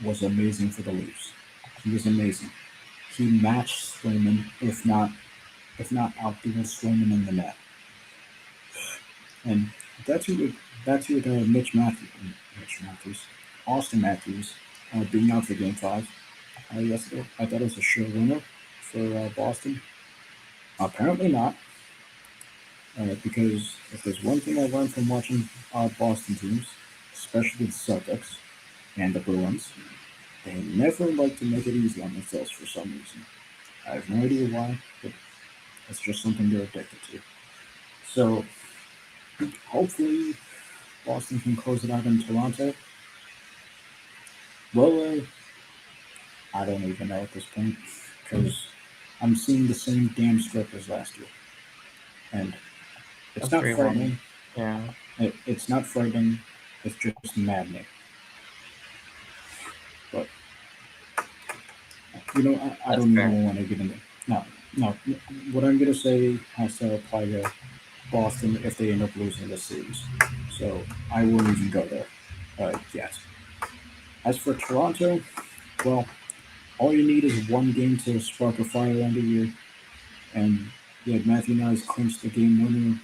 was amazing for the Leafs. He was amazing. He matched Swayman, if not outdoing Swayman in the net. And that's who Mitch Matthews, Austin Matthews, being out for Game Five yesterday. I thought it was a sure winner for Boston. Apparently not, because if there's one thing I learned from watching Boston teams, especially the Celtics and the Bruins, they never like to make it easy on themselves for some reason. I have no idea why, but it's just something they're addicted to. So hopefully Boston can close it out in Toronto. Well, I don't even know at this point because I'm seeing the same damn script as last year, and it's That's not 3-1. frightening. Yeah, It's not frightening. It's just maddening. But I that's don't fair. even want to get into. No, no. What I'm gonna say has to apply to Boston if they end up losing this series. So I won't even go there yet. As for Toronto, well, all you need is one game to spark a fire under you. And yeah, Matthew Nyes clinched the game winner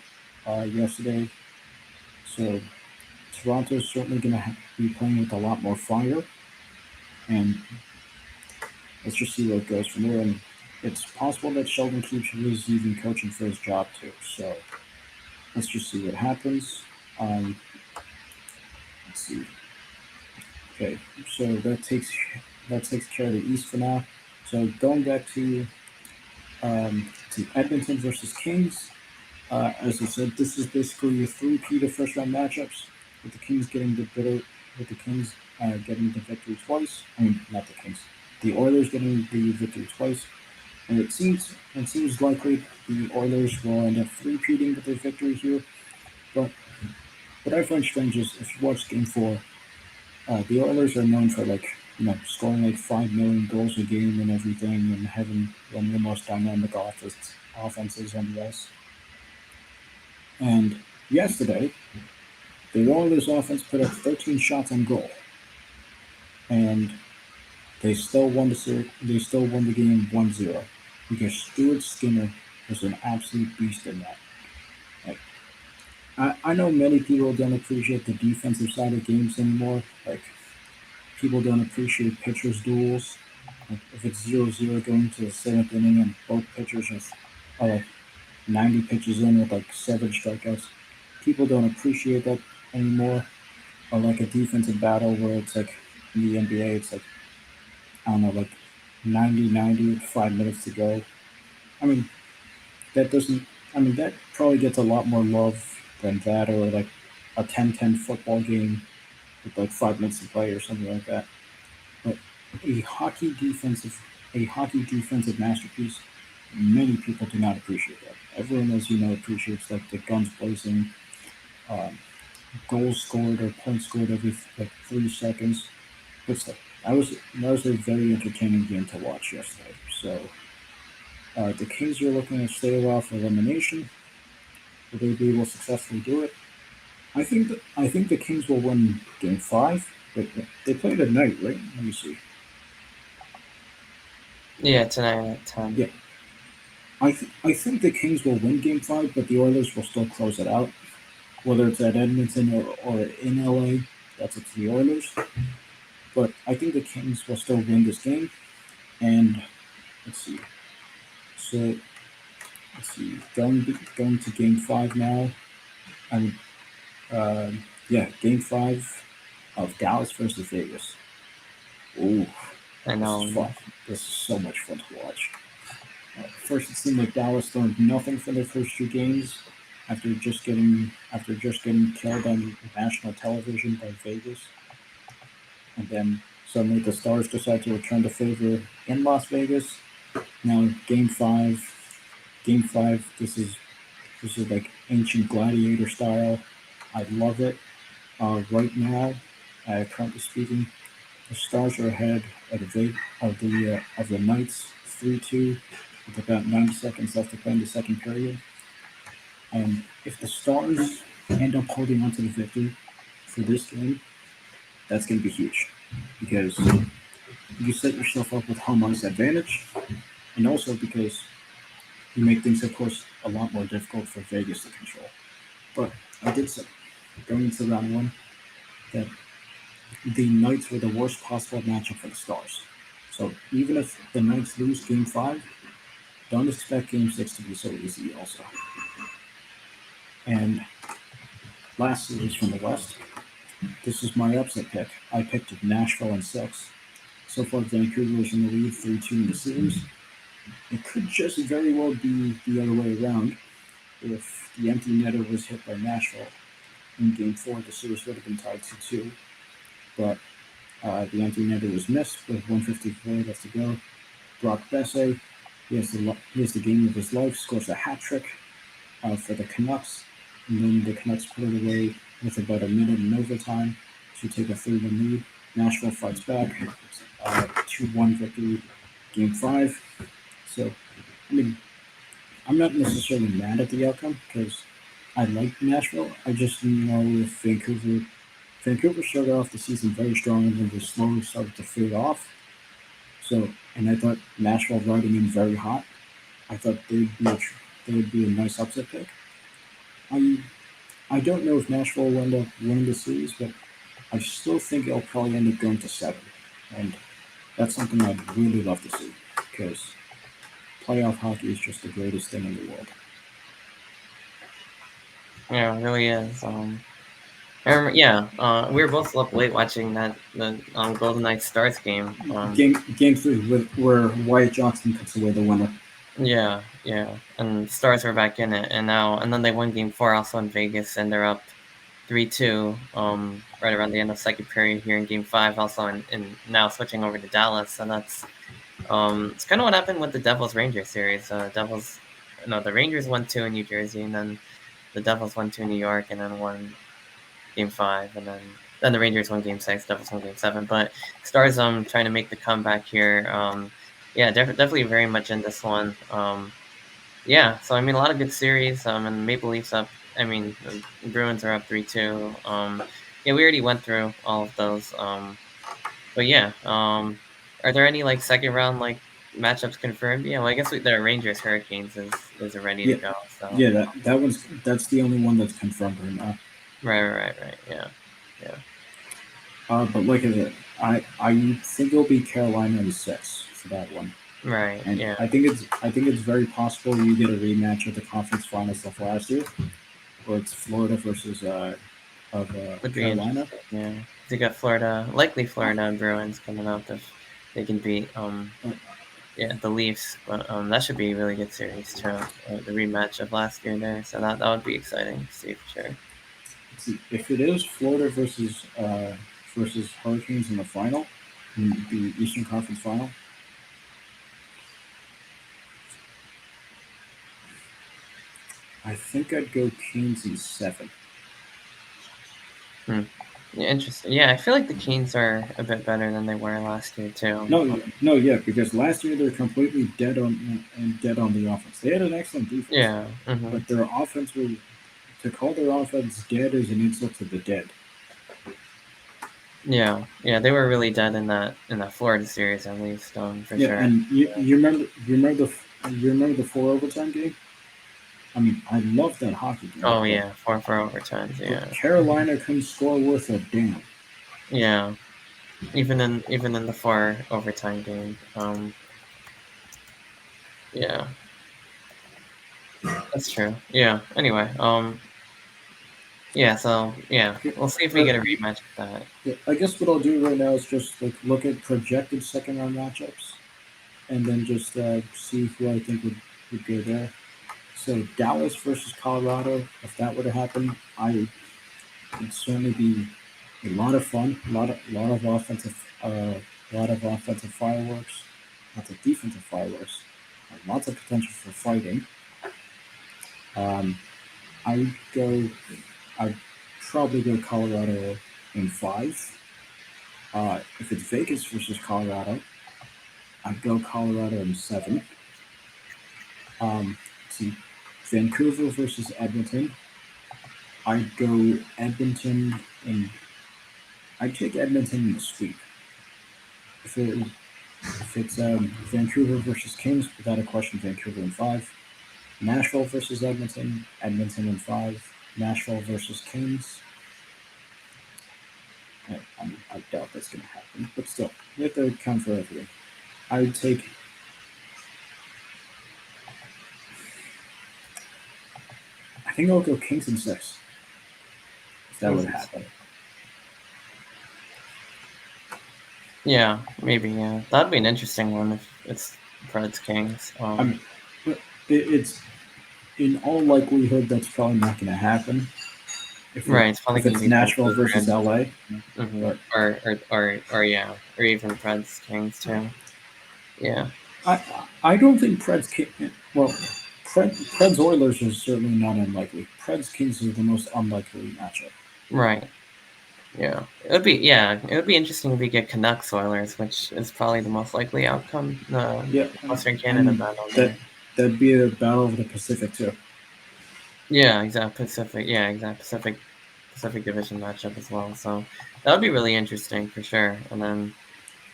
yesterday. So Toronto's certainly going to be playing with a lot more fire. And let's just see where it goes from there. And it's possible that Sheldon Keefe is even coaching for his job too. So let's just see what happens. Um, let's see. Okay, so that takes care of the East for now. So going back to Edmonton versus Kings. As I said, this is basically a three-peat of first-round matchups, with the Kings getting the victory twice. I mean, not the Kings, the Oilers getting the victory twice, and it seems likely the Oilers will end up three-peating with their victory here. But what I find strange is if you watch Game Four, the Oilers are known for scoring like 5 million goals a game and everything, and having one of the most dynamic offenses on the ice. And yesterday, the Oilers offense put up 13 shots on goal, and they still won the game 1-0 because Stuart Skinner was an absolute beast in that. Like I know many people don't appreciate the defensive side of games anymore. Like people don't appreciate pitchers duels. Like if it's 0-0 going to the seventh inning and both pitchers are like 90 pitches in with like seven strikeouts, people don't appreciate that anymore. Or like a defensive battle where it's like in the NBA, it's like I don't know, like 90-90 with 5 minutes to go. I mean, that doesn't. I mean, that probably gets a lot more love than that, or like a 10-10 football game with like 5 minutes to play or something like that. But a hockey defensive, a hockey defensive masterpiece. Many people do not appreciate that. Everyone, as you know, appreciates like the guns blazing, um, goals scored or points scored every like 3 seconds. But still, that was a very entertaining game to watch yesterday. So the Kings are looking to stay off elimination. Will they be able to successfully do it? I think the Kings will win Game Five. But they play tonight, right? Let me see. Yeah, tonight at 10. Yeah, I think the Kings will win Game Five, but the Oilers will still close it out. Whether it's at Edmonton or in LA, that's up to the Oilers. But I think the Kings will still win this game. And let's see. So let's see. Going to Game Five now. I mean, uh, yeah, Game Five of Dallas versus Vegas. Ooh, I this is know. fun. This is so much fun to watch. First, it seemed like Dallas learned nothing from their first two games after just getting killed on national television by Vegas, and then suddenly the Stars decide to return the favor in Las Vegas. Now, Game Five. This is like ancient gladiator style. I love it. Right now, currently speaking, the Stars are ahead of the Knights 3-2 with about 90 seconds left to play in the second period. And if the Stars end up holding on to the victory for this game, that's going to be huge because you set yourself up with home ice advantage, and also because you make things, of course, a lot more difficult for Vegas to control. But I did say going into round one that the Knights were the worst possible matchup for the Stars. So even if the Knights lose Game Five, don't expect Game Six to be so easy. Also, and last series from the West, this is my upset pick. I picked Nashville in six. So far, Vancouver is in the lead 3-2 in the series. It could just very well be the other way around. If the empty netter was hit by Nashville in Game 4, the series would have been tied 2-2. But the empty netter was missed with 154 left to go. Brock Besser, he has the game of his life, scores a hat trick for the Canucks. And then the Canucks put it away with about a minute in overtime to take a 3-1 lead. Nashville fights back, 2-1 victory, Game 5. So, I mean, I'm not necessarily mad at the outcome because I like Nashville. I just didn't know if Vancouver started off the season very strong and then just slowly started to fade off. So, and I thought Nashville riding in very hot. I thought they would be a nice upset pick. I I don't know if Nashville will end up winning the series, but I still think it'll probably end up going to seven, and that's something I'd really love to see because playoff hockey is just the greatest thing in the world. Yeah, it really is. I remember, yeah, we were both up late watching the Golden Knights Stars game. Game three, where Wyatt Johnson puts away the winner. Yeah, and Stars were back in it, and then they won Game 4 also in Vegas, and they're up 3-2. Right around the end of second period here in Game 5, also, and now switching over to Dallas. So that's it's kind of what happened with the Devils Rangers series. The Rangers won 2 in New Jersey, and then the Devils won 2 in New York, and then won Game 5, and then the Rangers won Game 6, Devils won Game 7. But Stars trying to make the comeback here. Yeah, definitely very much in this one. Yeah, so I mean a lot of good series. And Maple Leafs up. I mean the Bruins are up 3-2. Yeah, we already went through all of those. But yeah, are there any like second round like matchups confirmed? Yeah, well I guess the Rangers Hurricanes is ready to Yeah, go. So yeah, that's the only one that's confirmed right now. right. Yeah. But like I said, I think it'll be Carolina in six for that one. Right. And Yeah. I think it's very possible you get a rematch of the conference finals of last year, where it's Florida versus Would be Carolina. interesting. Yeah. 'Cause you got Florida, likely Florida and Bruins coming up if they can beat Uh, yeah the Leafs. But that should be a really good series too. The rematch of last year there, so that would be exciting to see for sure. see, if it is Florida versus Hurricanes in the final, in the Eastern Conference final, I think I'd go Canes in seven. Hmm. Yeah, interesting. Yeah, I feel like the Canes are a bit better than they were last year too. No, yeah, because last year they're completely dead on the offense. They had an excellent defense, Yeah. Hmm. but their offense was to call their offense dead is an insult to the dead. Yeah, they were really dead in that Florida series at least, for Yeah, sure. and you remember the four overtime game. I mean, I love that hockey game, Oh but yeah, four overtimes. but Yeah, Carolina couldn't score worth a damn. yeah. Even in the 4 overtime game. Yeah, that's true. Yeah. Anyway, yeah. So yeah, Okay, we'll see if we Uh, get a rematch of that. yeah, I guess what I'll do right now is just like look at projected second round matchups, and then just see who I think would go there. So Dallas versus Colorado, if that were to happen, I it'd certainly be a lot of fun, a lot of offensive fireworks, lots of defensive fireworks, and lots of potential for fighting. Um, I go, I'd probably go Colorado in five. If it's Vegas versus Colorado, I'd go Colorado in seven. See, Vancouver versus Edmonton, I'd go Edmonton in I'd take Edmonton in the sweep. If it if it's Vancouver versus Kings, without a question, Vancouver in five. Nashville versus Edmonton, Edmonton in five. Nashville versus Kings. I doubt that's going to happen, but still, you have to account for everything. I would take. I think I'll go Kings in six if that would happen. Yeah, maybe. Yeah, that'd be an interesting one if it's Preds Kings. I mean, it's in all likelihood that's probably not going to happen. Right, it's probably If going to it's be Nashville Vancouver versus and LA, but or yeah, or even Preds Kings too. Yeah. I I don't think Preds well, Preds Oilers is certainly not unlikely. Preds Kings is the most unlikely matchup. Right. Yeah. It would be interesting if we get Canucks Oilers, which is probably the most likely outcome. Yeah, Western Canada and battle that there. that'd be a battle of the Pacific too. Yeah, exact Pacific. Yeah, exact Pacific Division matchup as well. So that would be really interesting for sure. And then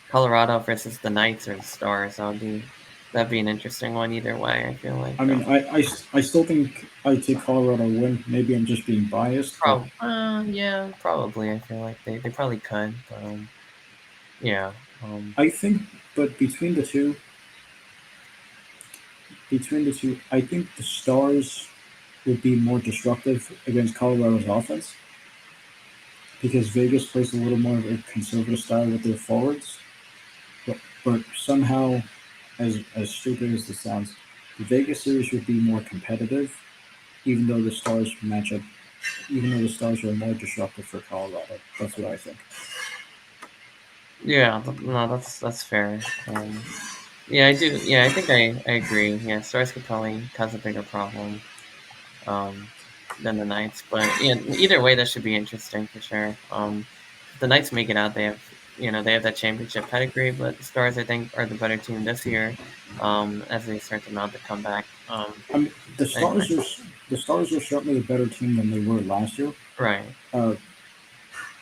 Colorado versus the Knights or the Stars. That'd be an interesting one either way. I feel like. I mean, I still think I take Colorado win. Maybe I'm just being biased, but Yeah, probably. I feel like they probably could, but yeah. I think, but between the two, I think the Stars would be more destructive against Colorado's offense because Vegas plays a little more of a conservative style with their forwards. But somehow, as stupid as this sounds, the Vegas series would be more competitive, even though the Stars matchup, even though the Stars are more disruptive for Colorado. That's what I think. Yeah, no, that's fair. Yeah, I do. Yeah, I think I agree. Yeah, Stars could probably cause a bigger problem um, than the Knights, but yeah, either way, that should be interesting for sure. If the Knights make it out, they have that championship pedigree, but the Stars I think are the better team this year as they start to mount the comeback. I mean, Anyway, the Stars are certainly a better team than they were last year. right. Uh,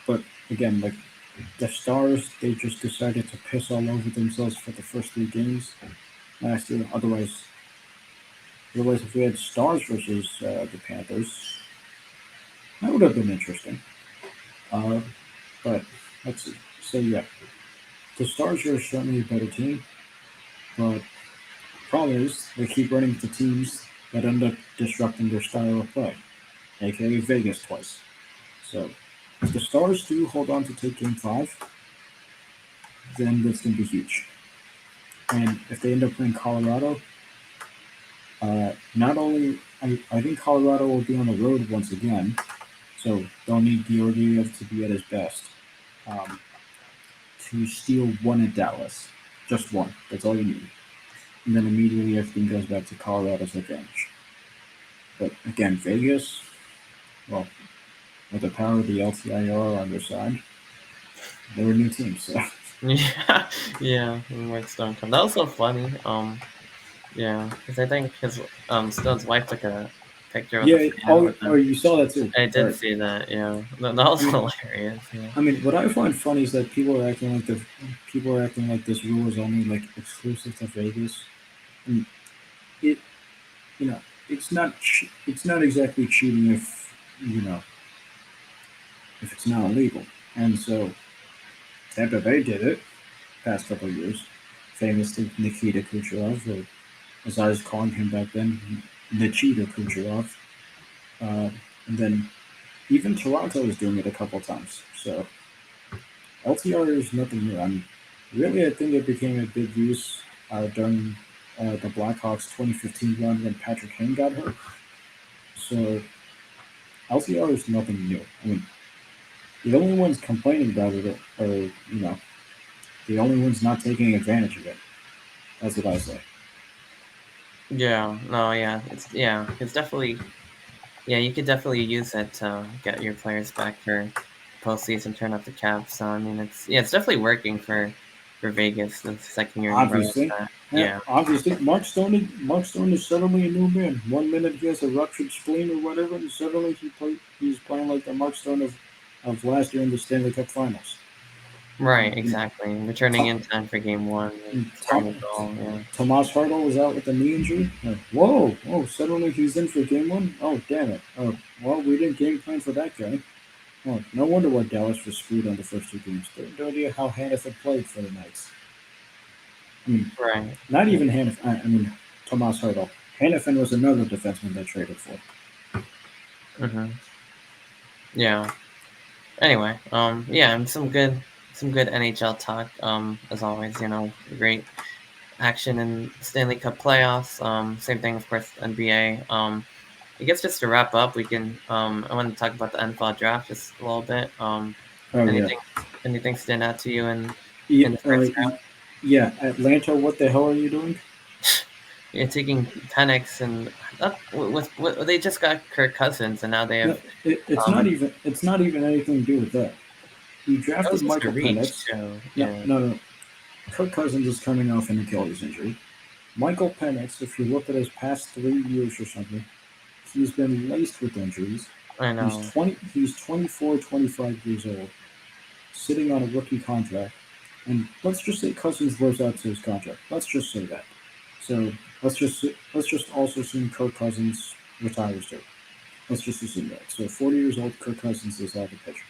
but again, like the Stars, they just decided to piss all over themselves for the first three games last year. Otherwise, if we had Stars versus the Panthers, that would have been interesting. Uh, but let's see. So yeah, the Stars are certainly a better team, but the problem is they keep running into teams that end up disrupting their style of play, aka Vegas twice. So if the Stars do hold on to take Game Five, then that's going to be huge. And if they end up playing Colorado, not only I think Colorado will be on the road once again, so they'll need Georgiev to be at his best to steal one at Dallas, just one. That's all you need, and then immediately everything goes back to Colorado's advantage. But again, Vegas, well, with the power of the LTIR on their side, they're a new team. So Yeah, yeah, Mike Stone come. That was so funny. Yeah, because I think his Stone's wife took a picture with a yeah. fan with Oh, him. you saw that too. I All did right. see that. Yeah, that was I mean, hilarious. Yeah. what I find funny is that people are acting like this rule is only like exclusive to Vegas. And it you know it's not exactly cheating you know if it's not illegal. And so Tampa Bay did it past couple of years, famous to Nikita Kucherov, or as I was calling him back then, Nikita Kucherov. And then even Toronto is doing it a couple times. So LTR is nothing new. I mean, really, I think it became a big use during the Blackhawks 2015 run when Patrick Kane got hurt. So LTR is nothing new. I mean, the only ones complaining about it are, the only ones not taking advantage of it. That's what I say. Yeah. No. It's definitely you could definitely use it to get your players back for postseason, turn up the cap. So I mean, it's definitely working for Vegas the second year in a row. Obviously, yeah, Yeah. obviously, Mark Stone is suddenly a new man. One minute he has a ruptured spleen or whatever, and suddenly he's playing like the Mark Stone of of last year in the Stanley Cup Finals. Right, You know, exactly. Returning Tom, in time for game one and Tom, scoring a goal. Yeah. Tomas Hartl was out with a knee injury. Whoa, whoa! Suddenly he's in for game one. Oh, damn it! Well, we didn't game plan for that guy. Oh, no wonder why Dallas was screwed on the first two games. They had no idea how Hannafin played for the Knights. I mean, Right. not Yeah. even Hannafin. I mean, Tomas Hartl. Hannafin was another defenseman they traded for. Hmm. Yeah. Anyway, yeah, and some good NHL talk. As always, great action in Stanley Cup playoffs. Same thing, of course, NBA. I guess just to wrap up, I want to talk about the NFL draft just a little bit. Oh yeah, Anything, anything stand out to you yeah, in the first yeah. Atlanta, what the hell are you doing? round? You're taking Penix and with they just got Kirk Cousins and now they No, have it's not um. even. It's not even anything to do with that. You That drafted was just a Michael reach Penix. too. No, Yeah, no, no. Kirk Cousins is coming off an Achilles injury. Michael Penix, if you look at his past 3 years or something, he's been laced with injuries. I He's know. 20. He's 24, 25 years old, sitting on a rookie contract. And let's just say Cousins lives out to his contract. Let's just say that. So let's just also assume Kirk Cousins retires too. Let's just assume that. So 40 years old, Kirk Cousins is out of the picture.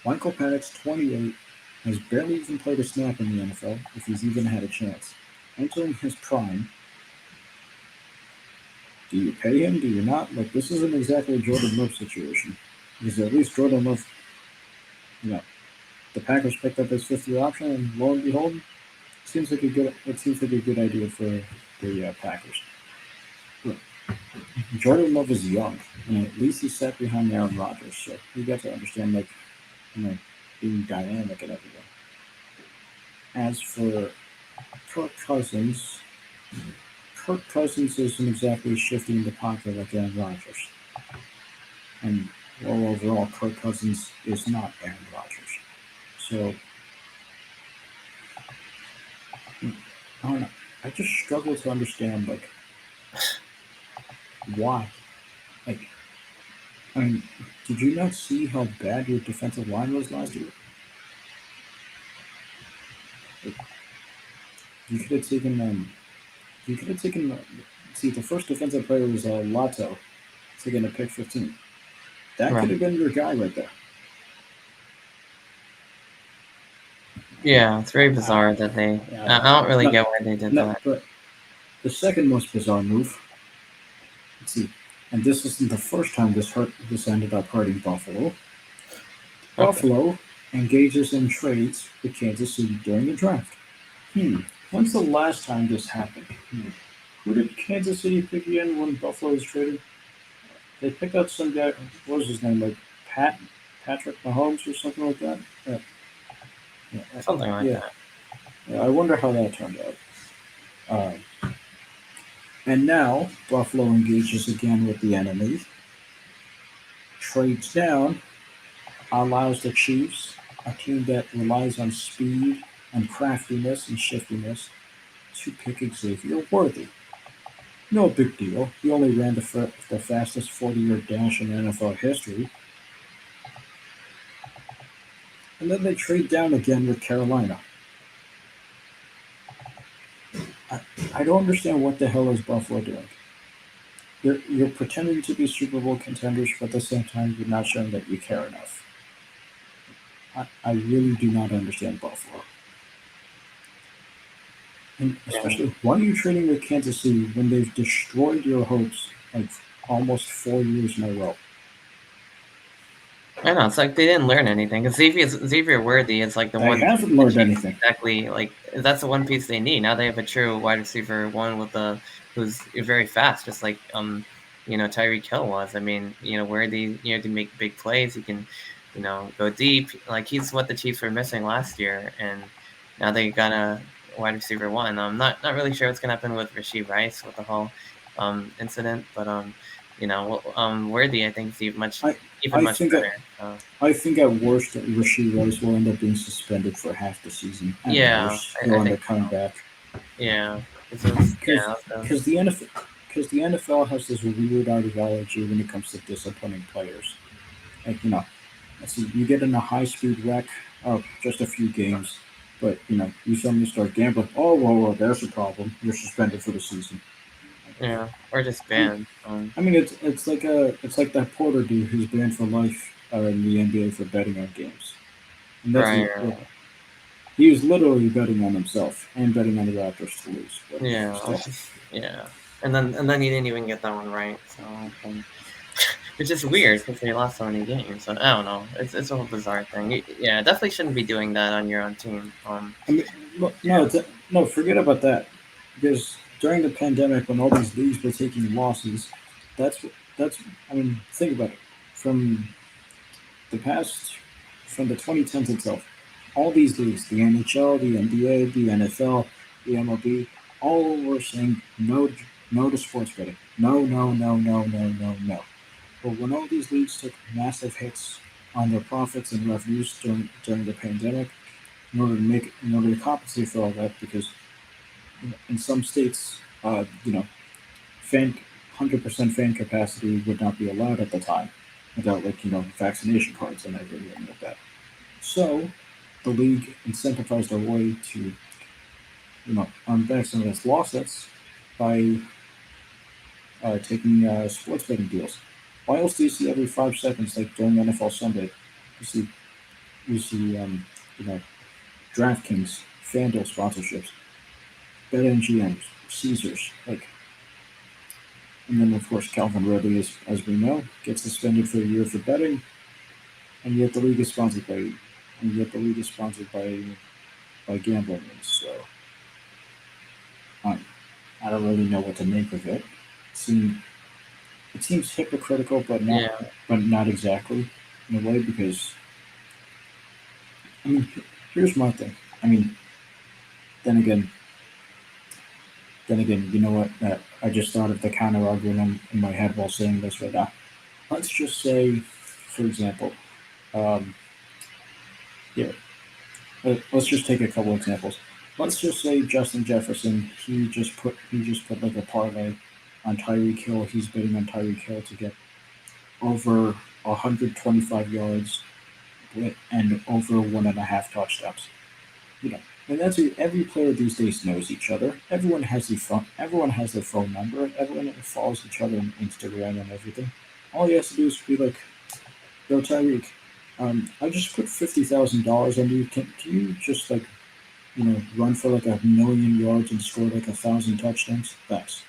Michael Penix, 28, has barely even played a snap in the NFL, if he's even had a chance. Entering his prime, do you pay him? Do you not? Like, this isn't exactly a Jordan Love situation. Because at least Jordan Love, you know, the Packers picked up his fifth-year option, and lo and behold, it seems like a good idea for the Packers. But Jordan Love is young, and at least he sat behind Aaron Rodgers, so you got to understand, like, you know, being dynamic and everything. As for Kirk Cousins, Kirk Cousins isn't exactly shifting the pocket like Aaron Rodgers. And well, overall, Kirk Cousins is not Aaron Rodgers. So, I don't know. I just struggle to understand, like, why. Like, I mean, did you not see how bad your defensive line was last year? Like, you could have taken, you could have taken, see, the first defensive player was Lotto, taking a pick 15. That could Right. have been your guy right there. Yeah, it's very Uh, bizarre that they. yeah, I don't really no, get why they did no, that. but the second most bizarre move, let's see, and this isn't the first time this ended up hurting Buffalo. Okay. Buffalo engages in trades with Kansas City during the draft. Hmm. When's the last time this happened? Who did Kansas City pick again when Buffalo was traded? They picked up some guy. What was his name? Like Patrick Mahomes or something like that. Yeah, Something like yeah, that. yeah. I wonder how that turned out. And now Buffalo engages again with the enemy, trades down, allows the Chiefs, a team that relies on speed and craftiness and shiftiness, to pick Xavier Worthy. No big deal. He only ran the fastest 40-yard dash in NFL history. And then they trade down again with Carolina. I, I don't understand what the hell is Buffalo doing. You're pretending to be Super Bowl contenders, but at the same time, you're not showing that you care enough. I really do not understand Buffalo. And Yeah. especially, why are you trading with Kansas City when they've destroyed your hopes like almost 4 years in a row? I know, it's like they didn't learn anything. 'Cause Xavier Worthy is like the They one piece haven't the learned Chiefs anything. exactly like that's the one piece they need. Now they have a true wide receiver one with the who's very fast, just like Tyreek Hill was. I mean, Worthy, to make big plays, he can, go deep. Like he's what the Chiefs were missing last year, and now they got a wide receiver one. I'm not really sure what's gonna happen with Rasheed Rice with the whole incident, but Worthy I think is I even I much think better. So. I think at worst Rasheed Rice will end up being suspended for half the season. At Yeah, worst, I he'll end think up coming so. back Yeah, this is because so because the NFL because the NFL has this weird ideology when it comes to disciplining players. Like let's see, you get in a high speed wreck of just a few games, but you suddenly start gambling. Oh, well, there's a problem. You're suspended for the season. Yeah, or just I mean, banned. it's like that Porter dude who's banned for life in the NBA for betting on games, and that's Right, it. He was literally betting on himself and betting on the Raptors to lose, but yeah, still. yeah. And then he didn't even get that one right. So, which is weird because they lost so many games. So I don't know. It's a whole bizarre thing. Yeah, definitely shouldn't be doing that on your own team. I mean, no, no, forget about that. Because during the pandemic, when all these leagues were taking losses, that's. I mean, think about it. From the past, from the 2010s itself, all these leagues, the NHL, the NBA, the NFL, the MLB, all were saying no, no to sports betting. No, no, no, no, no, no, no. But when all these leagues took massive hits on their profits and revenues during the pandemic, in order to compensate for all that, because in some states, fan 100% fan capacity would not be allowed at the time without vaccination cards and everything like that. So the league incentivized a way to earn back some of its losses by taking sports betting deals. Why else do you see every 5 seconds, like during NFL Sunday, you see you see you know DraftKings, FanDuel sponsorships, BetMGMs, Caesars, like, and then of course Calvin Ridley, as we know, gets suspended for a year for betting, and yet the league is sponsored by, gambling. So I, I don't really know what to make of it. It seems, it seems hypocritical, yeah, but not exactly in a way, because I mean, here's my thing. I mean, then again, you know what? I just thought of the counter argument in my head while saying this right now. Let's just say, for example, um, here, let's just take a couple examples. Let's just say Justin Jefferson, he just put like a parlay on Tyreek Hill. He's betting on Tyreek Hill to get over 125 yards and over 1.5 touchdowns. You know, and every player these days knows each other. Everyone has their phone. Everyone has their phone number. Everyone follows each other on Instagram and everything. All he has to do is be like, "Yo, Tyreek, I just put $50,000 on you. Can you just like run for like 1,000,000 yards and score like 1,000 touchdowns? Thanks."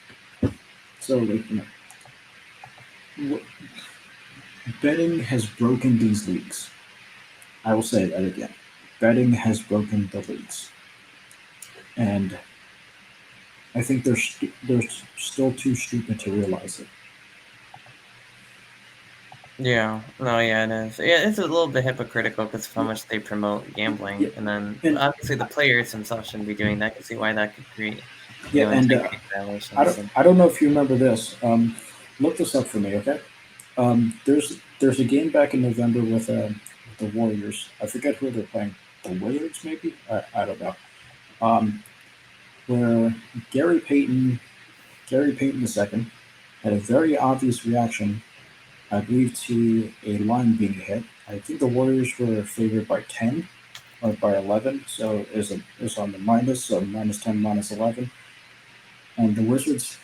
So like betting has broken these leagues. I will say that again. Betting has broken the leagues, and I think they're still too stupid to realize it. yeah. No, yeah, it is. Yeah, it's a little bit hypocritical because of how Yeah, much they promote yeah, gambling, and then and obviously the players themselves shouldn't be doing that. I can see why that could create, yeah, and integrity violations. And I don't know if you remember this. Look this up for me, okay? There's a game back in November with the Warriors. I forget who they're playing. The Wizards, maybe. I don't know. Um, where Gary Payton, Gary Payton II, had a very obvious reaction, I believe, to a line being hit. I think the Warriors were favored by 10 or by 11, so it's on the minus, so -10, -11, and the Wizards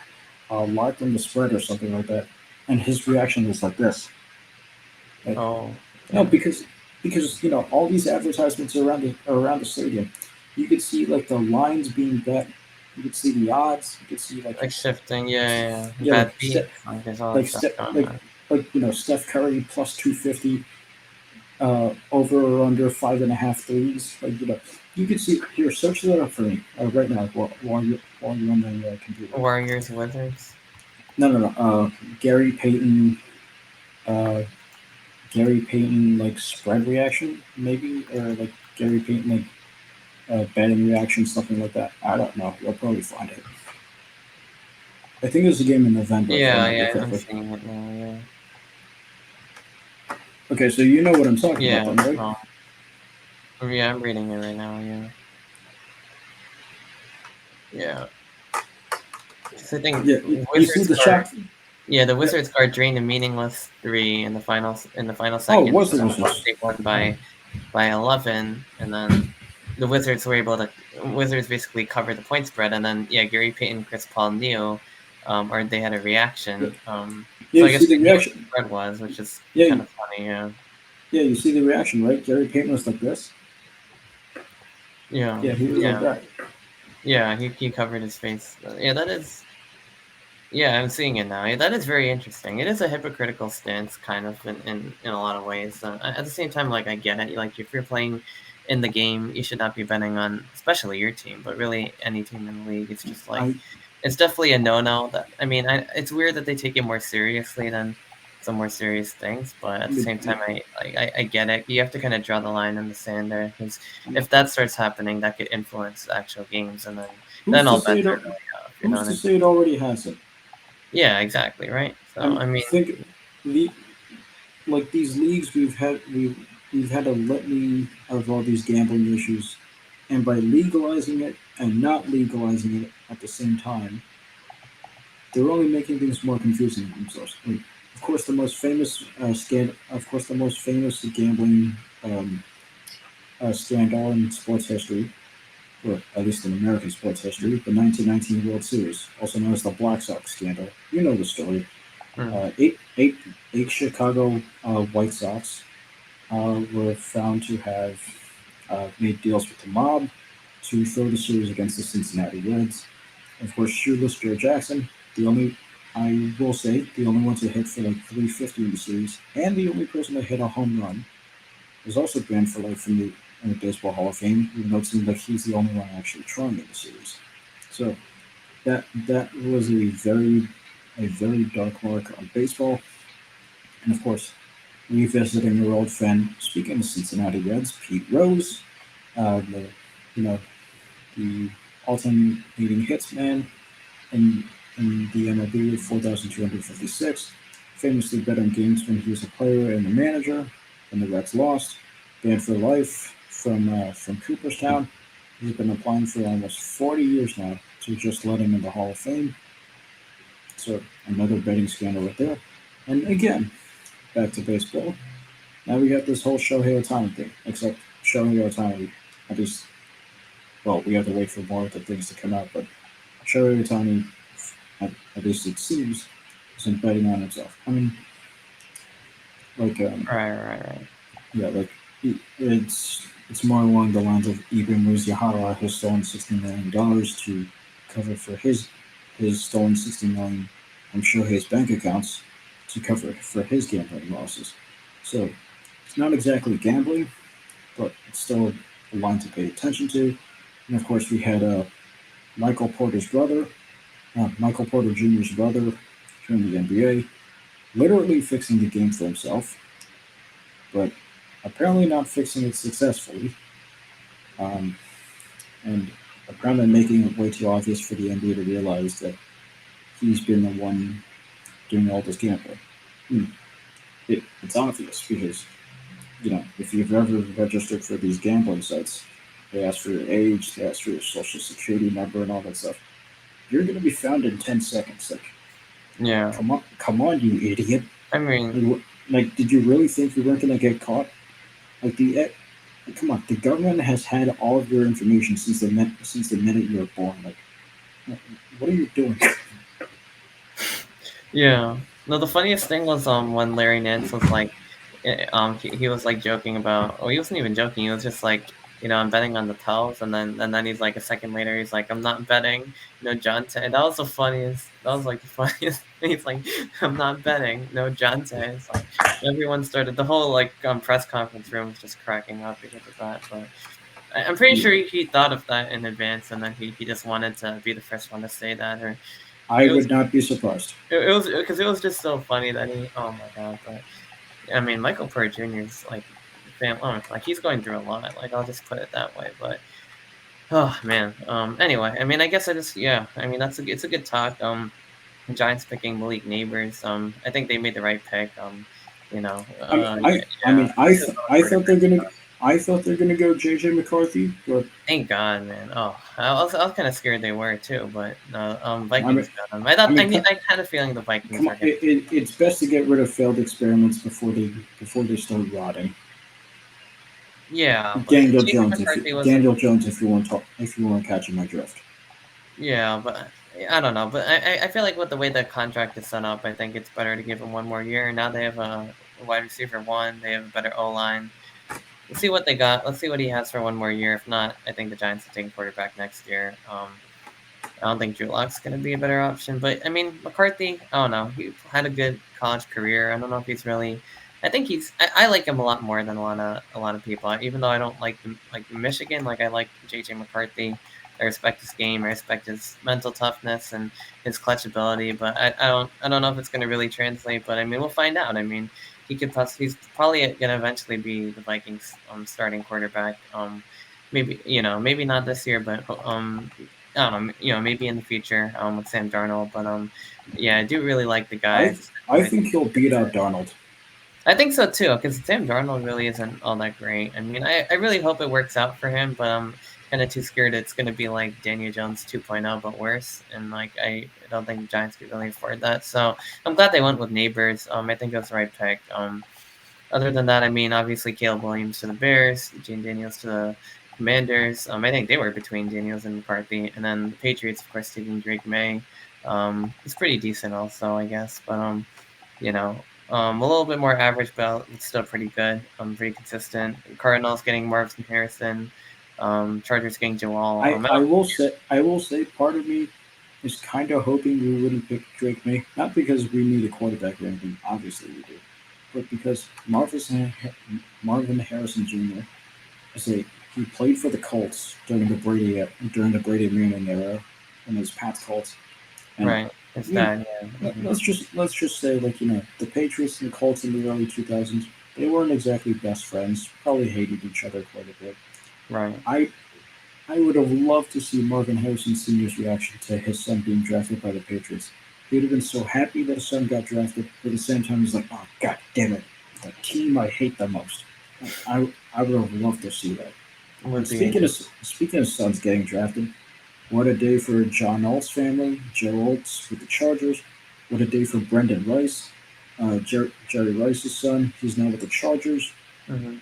locked in the spread or something like that. And his reaction was like this, like, oh, no, yeah, because all these advertisements around the stadium, you could see like the lines being bet, you could see the odds, you could see like like shifting, yeah, yeah, yeah. yeah, Bad beats, like there's all that stuff going on. Steph Curry plus 250, over or under 5.5 threes. Like you can see here. Search that up for me right now while you're on the computer. Warriors, Wizards. No, no, no. Gary Payton. Uh, Gary Payton like spread reaction maybe, or like Gary Payton like betting reaction, something like that. I don't know. You'll probably find it. I think it was a game in November, if I Yeah, remember yeah, I'm correctly. seeing it now. Yeah, Okay, so you know what I'm talking about yeah. then, right? Yeah, I'm reading it right now. Yeah, yeah. 'Cause I think Yeah, you see Wizards the are shot. Yeah, the Yeah. Wizards card drained a meaningless three in the final Oh, it seconds. was the Wizards. They won by 11, and then the Wizards were able to Wizards basically cover the point spread, and then yeah, Gary Payton, Chris Paul knew, or they had a Yeah, reaction. yeah. So You I guess see the they knew what the reaction. spread was, which is Yeah, kind of funny. Yeah, yeah. You see the reaction, right? Gary Payton was like this. yeah, Yeah, he was like yeah, that. yeah. He covered his face. Yeah, that is. Yeah, I'm seeing it now. Yeah, that is very interesting. It is a hypocritical stance, kind of, in a lot of ways. At the same time, like I get it. Like if you're playing in the game, you should not be betting on, especially your team, but really any team in the league. It's just like, I it's definitely a no-no. That I mean, it's weird that they take it more seriously than some more serious things, but at the same time, I get it. You have to kind of draw the line in the sand there, because if that starts happening, that could influence actual games, and then who's to all say bets it? are really off. You know Who's what to I mean? say it already hasn't? Yeah, exactly, right? So, I mean, I mean, think the like these leagues we've had a litany of all these gambling issues, and by legalizing it and not legalizing it at the same time, they're only making things more confusing for themselves. Like, of course, Of course, the most famous gambling um, scandal in sports history, or at least in American sports history, the 1919 World Series, also known as the Black Sox scandal. You know the story. mm, Eight Chicago White Sox were found to have made deals with the mob to throw the series against the Cincinnati Reds. Of course, shoeless Joe Jackson, the only, I will say, the only one to hit for like 350 in the series, and the only person to hit a home run, was also banned for life in the Baseball Hall of Fame, even though it seemed like he's the only one actually trying in the series. So that was a very dark mark on baseball, and of course, revisiting your old friend. Speaking of Cincinnati Reds, Pete Rose, the you know the all-time leading hits man in the MLB with 4,256. Famously bet on games when he was a player and a manager, and the Reds lost. Banned for life from Cooperstown. He's been applying for almost 40 years now to just let him in the Hall of Fame. So another betting scandal right there. And again, back to baseball. Now we got this whole Shohei Ohtani thing. Except Shohei Ohtani, at least, well, we have to wait for more of the things to come out. But Shohei Ohtani, at least it seems, isn't betting on himself. I mean, like, right. yeah, like it's more along the lines of Ibrahim Muzahara has stolen $60 million to cover for his stolen 60 million from Shohei's bank accounts to cover for his gambling losses. So it's not exactly gambling, but it's still a line to pay attention to. And of course, we had Michael Porter's brother, Michael Porter Jr.'s brother, during the NBA, literally fixing the game for himself, but apparently not fixing it successfully, um, and apparently making it way too obvious for the NBA to realize that he's been the one doing all this gambling. Hmm. It's obvious because if you've ever registered for these gambling sites, they ask for your age, they ask for your social security number, and all that stuff. You're going to be found in 10 seconds. Like, Yeah. come on, you idiot! I mean, Like, did you really think you weren't going to get caught? Like come on, the government has had all of your information since the minute you were born. Like, what are you doing? yeah. No, the funniest thing was when Larry Nance was like, he was like joking about. Oh, he wasn't even joking. He was just like, I'm betting on the Pels, and then he's like a second later, he's like, I'm not betting. Jontay. That was the funniest. That was like the funniest. He's like, I'm not betting. No Jontay. It's like everyone started the whole like press conference room was just cracking up because of that. But I'm pretty Yeah, sure he thought of that in advance, and then he just wanted to be the first one to say that, or I it was would not be surprised. it was because it was just so funny that he. Oh my god! But I mean, Michael Porter Jr. is like like he's going through a lot. Like I'll just put it that way. But oh man. Anyway, I mean, I guess I just yeah. I mean, it's a good talk. Giants picking Malik Neighbors. I think they made the right pick. I mean, Yeah. I This is th- all I for thought they're gonna him. I thought they're gonna go JJ McCarthy, but Thank God, man. Oh, I was kind of scared they were too, but no, I mean, Vikings got them. I mean, I had a feeling the Vikings come on, were gonna. it's best to get rid of failed experiments before they start rotting. Yeah, but JJ McCarthy wasn't. Daniel Jones, if you weren't catching my drift. Yeah, but I don't know. But I feel like with the way the contract is set up, I think it's better to give him one more year. Now they have a wide receiver one. They have a better O line. We'll see what they got. Let's see what he has for one more year. If not, I think the Giants will take a quarterback next year. I don't think Drew Lock's going to be a better option. But I mean, McCarthy, I don't know. He had a good college career. I don't know if he's really. I think he's. I like him a lot more than a lot of people. Even though I don't like Michigan, like I like JJ McCarthy. I respect his game. I respect his mental toughness and his clutch ability. But I don't know if it's going to really translate. But I mean, we'll find out. I mean, he's probably going to eventually be the Vikings starting quarterback. Maybe not this year, but maybe in the future with Sam Darnold. But yeah, I do really like the guy. I think he'll beat out Darnold. I think so too, because Sam Darnold really isn't all that great. I mean, I really hope it works out for him, but I'm kind of too scared it's going to be like Daniel Jones 2.0, but worse. And like, I don't think the Giants could really afford that. So I'm glad they went with Neighbors. I think it was the right pick. Other than that, I mean, obviously Caleb Williams to the Bears, Gene Daniels to the Commanders. I think they were between Daniels and McCarthy, and then the Patriots, of course, taking Drake May. It's pretty decent, also, I guess. But a little bit more average, but it's still pretty good. Pretty consistent. Cardinals getting Marvin Harrison. Chargers getting Joel. I will say part of me is kind of hoping we wouldn't pick Drake May, not because we need a quarterback or anything, obviously we do, but because Marvin Harrison Jr. is he played for the Colts during the Brady Manning era, in his Pats Colts, and Right. It's you know, that. Yeah. let's just say, like, the Patriots and the Colts in the early 2000s, they weren't exactly best friends, probably hated each other quite a bit. Right. I I would have loved to see Marvin Harrison Sr.'s reaction to his son being drafted by the Patriots. He would have been so happy that his son got drafted, but at the same time, he's like, oh, god damn it, the team I hate the most. I would have loved to see that. And Would be interesting. speaking of sons getting drafted, what a day for John Alt's family, Joe Alt's with the Chargers. What a day for Brendan Rice, Jerry Rice's son. He's now with the Chargers. Hmm.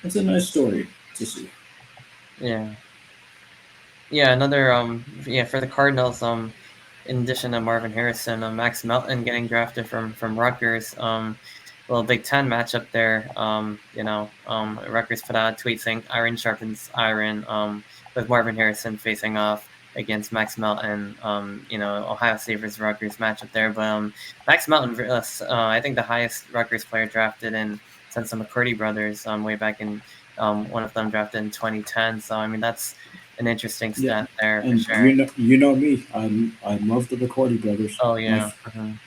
It's a nice story to see. Yeah. Yeah. Another. Yeah. For the Cardinals. In addition to Marvin Harrison, Max Melton getting drafted from Rutgers. Little Big Ten matchup there. Rutgers put out a tweet saying "Iron sharpens iron," with Marvin Harrison facing off against Max Melton. Ohio State versus Rutgers matchup there. But Max Melton, I think the highest Rutgers player drafted in since the McCurdy brothers. Way back in one of them drafted in 2010. So I mean that's an interesting Yeah, stat there for and sure. you know me. I love the McCordy brothers. Oh yeah. Mhm.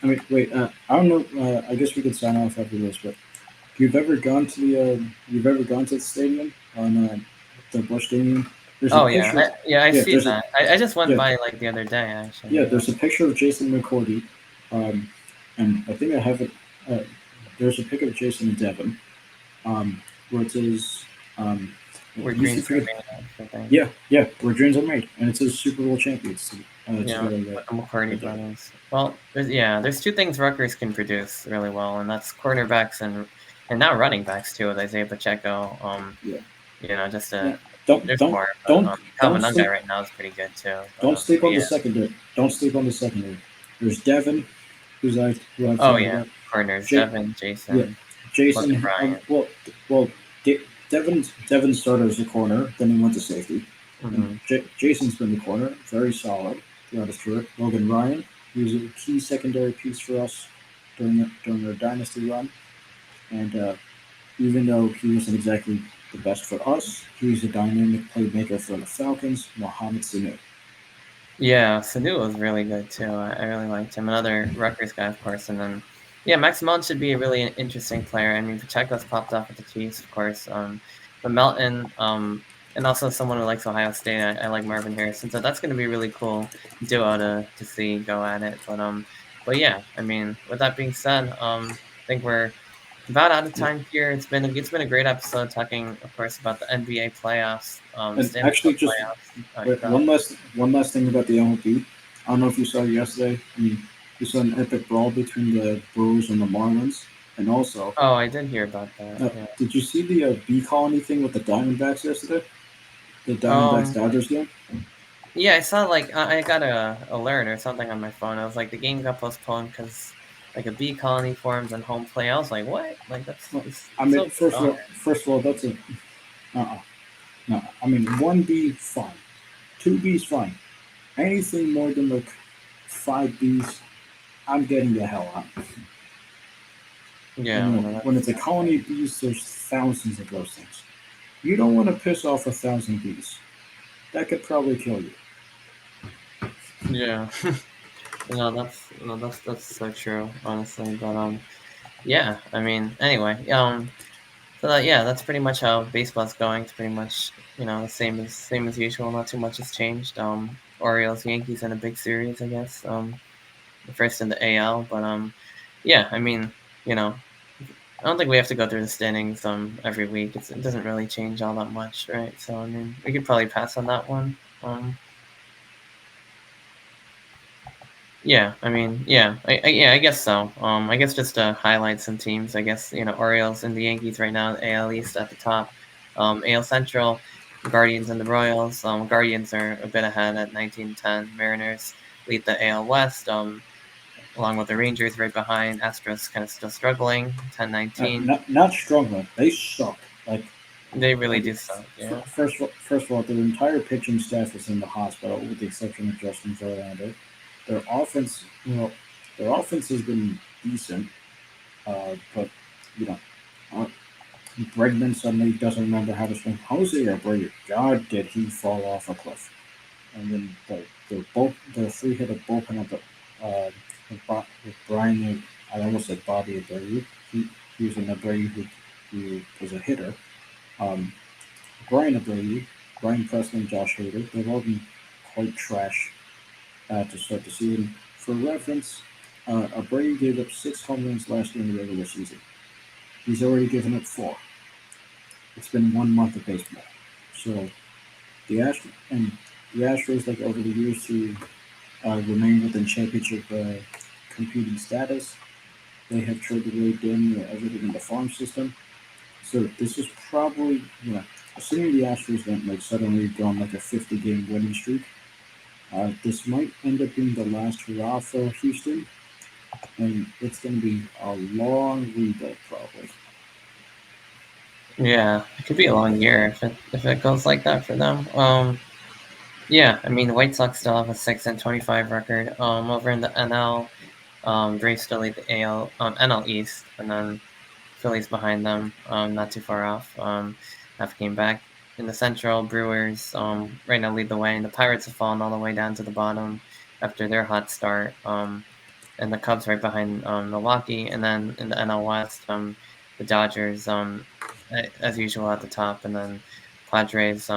I mean, wait. I don't know. I guess we could sign off after this, but if you've ever gone to the stadium on the Bush Stadium, there's a Oh yeah, picture. I Yeah, see there's a that. I just went yeah by like the other day actually. yeah. There's a picture of Jason McCordy, um, and I think I have it. Uh, there's a pic of Jason and Devin, where it says, Where you see dreams are forget. made of, I think. Yeah, where dreams are made, and it says Super Bowl champions Yeah, together with the McCarty right there. brothers. Well, there's two things Rutgers can produce really well, and that's cornerbacks and now running backs too with Isaiah Pacheco. Yeah, Just yeah. Don't there's don't more, but don't Calvin don't Ungai sleep right now is pretty good too. don't sleep But on the yeah. secondary. Don't sleep on the secondary. There's Devin, who I've Oh talked yeah, about. corners Jake, Devin, yeah, Jason, Logan Jason. Bryant. Well, Devin started as a corner, then he went to safety, and Hmm. Jason's been the corner, very solid throughout his career. Logan Ryan, he was a key secondary piece for us during our dynasty run, and even though he wasn't exactly the best for us, he was a dynamic playmaker for the Falcons. Mohamed Sanu. Yeah, Sanu was really good too. I really liked him. Another Rutgers guy, of course, and then yeah, Max Melton should be a really interesting player. I mean, Pacheco's popped off with the Chiefs, of course, but Melton, and also someone who likes Ohio State. I like Marvin Harrison, so that's going to be a really cool duo to see go at it. But yeah, I mean, with that being said, I think about out of Yeah. time here. It's been a great episode talking, of course, about the NBA playoffs, And Stanley Cup actually, just playoffs. All right, wait, go ahead. one last thing about the MLB. I don't know if you saw it yesterday. I mean, you saw an epic brawl between the Brewers and the Marlins, and also, Oh, I did hear about that. Yeah. did you see the bee colony thing with the Diamondbacks yesterday? The Diamondbacks Um. Dodgers game. Yeah, I saw like I got a alert or something on my phone. I was like, the game got postponed because like a bee colony forms on home plate. I was like, what? Like that's Well, it's I mean, so bizarre. first of all, that's a no. I mean, one bee fine, two bees fine. Anything more than like five bees, I'm getting the hell out. And Yeah, no, when it's a that's right. colony of bees, there's thousands of those things. You don't want to piss off 1,000 bees. That could probably kill you. Yeah. That's so true, honestly. But yeah. I mean, anyway, so yeah, that's pretty much how baseball's going. It's pretty much the same as usual. Not too much has changed. Orioles Yankees in a big series, I guess. The first in the AL, but yeah. I mean, you know, I don't think we have to go through the standings every week. It doesn't really change all that much, right? So I mean, we could probably pass on that one. Yeah, I mean, yeah, yeah, I guess so. I guess just to highlight some teams, I guess Orioles and the Yankees right now, AL East at the top, AL Central, Guardians and the Royals. Guardians are a bit ahead at 19-10. Mariners lead the AL West, along with the Rangers right behind. Astros kind of still struggling, 10-19. Not struggling. They suck. Like, They really like do suck. Yeah, first of all, their entire pitching staff is in the hospital, with the exception of Justin Verlander. Their offense, their offense has been decent, but you know, uh, Bregman suddenly doesn't remember how to swing. Jose Abreu, God, did he fall off a cliff? And then the three-headed bullpen of the with Brian. I almost said Bobby Abreu. He was an Abreu who was a hitter. Um, Brian Abreu, Brian Preston, Josh Hader. They've all been quite trash to start the season. For reference, Abreu gave up 6 home runs last year in the regular season. He's already given up four. It's been 1 month of baseball. So the Astros, like over the years, to remain within championship competing status, they have traded away damn near everything in the farm system. So this is probably, assuming the Astros don't like suddenly go on like a 50-game winning streak, this might end up being the last hurrah for Houston, and it's going to be a long rebuild probably. yeah, it could be a long year if it goes like that for them. Yeah, I mean the White Sox still have a 6-25 record. Over in the NL, Braves still lead the NL East, and then Phillies behind them, not too far off. Half a game back. In the Central, Brewers right now lead the way, and the Pirates have fallen all the way down to the bottom after their hot start. And the Cubs right behind Milwaukee, and then in the NL West, the Dodgers as usual at the top, and then Padres,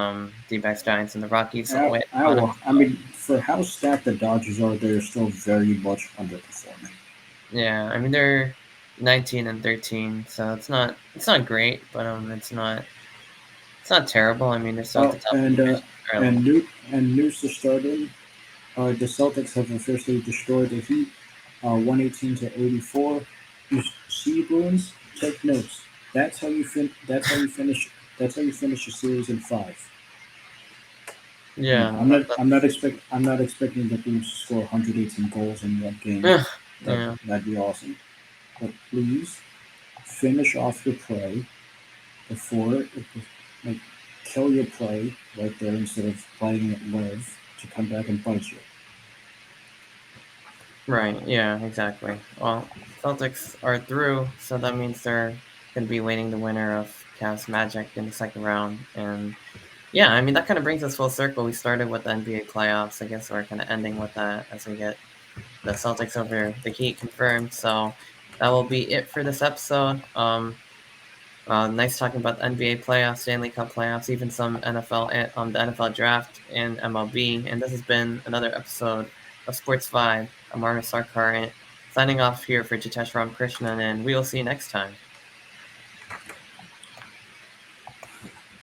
D-backs, Giants, and the Rockies way at the bottom. I mean, for how stacked the Dodgers are, they're still very much underperforming. Yeah, I mean they're 19-13, so it's not great, but it's not terrible. I mean they're still at Oh, the top of the division currently. news to start in. The Celtics have officially destroyed the Heat, 118 to 84. You see, Bruins, take notes. That's how you That's how you finish. That's how you finish a series in five. Yeah, I'm not expecting the Bruins to score 118 goals in one game. yeah, yeah, That'd be awesome. But please finish off your play before, like, kill your play right there instead of letting it live to come back and bite you. right, yeah, exactly. Well, Celtics are through, so that means they're going to be waiting the winner of Cavs Magic in the second round, and yeah, I mean that kind of brings us full circle. We started with the NBA playoffs. I guess we're kind of ending with that as we get the Celtics over the Heat confirmed. So that will be it for this episode. Nice talking about the NBA playoffs, Stanley Cup playoffs, even some NFL, the NFL draft and MLB. And this has been another episode of Sports Vibe. I'm Arnav Sarkar, signing off here for Jitesh Krishnan, and we will see you next time.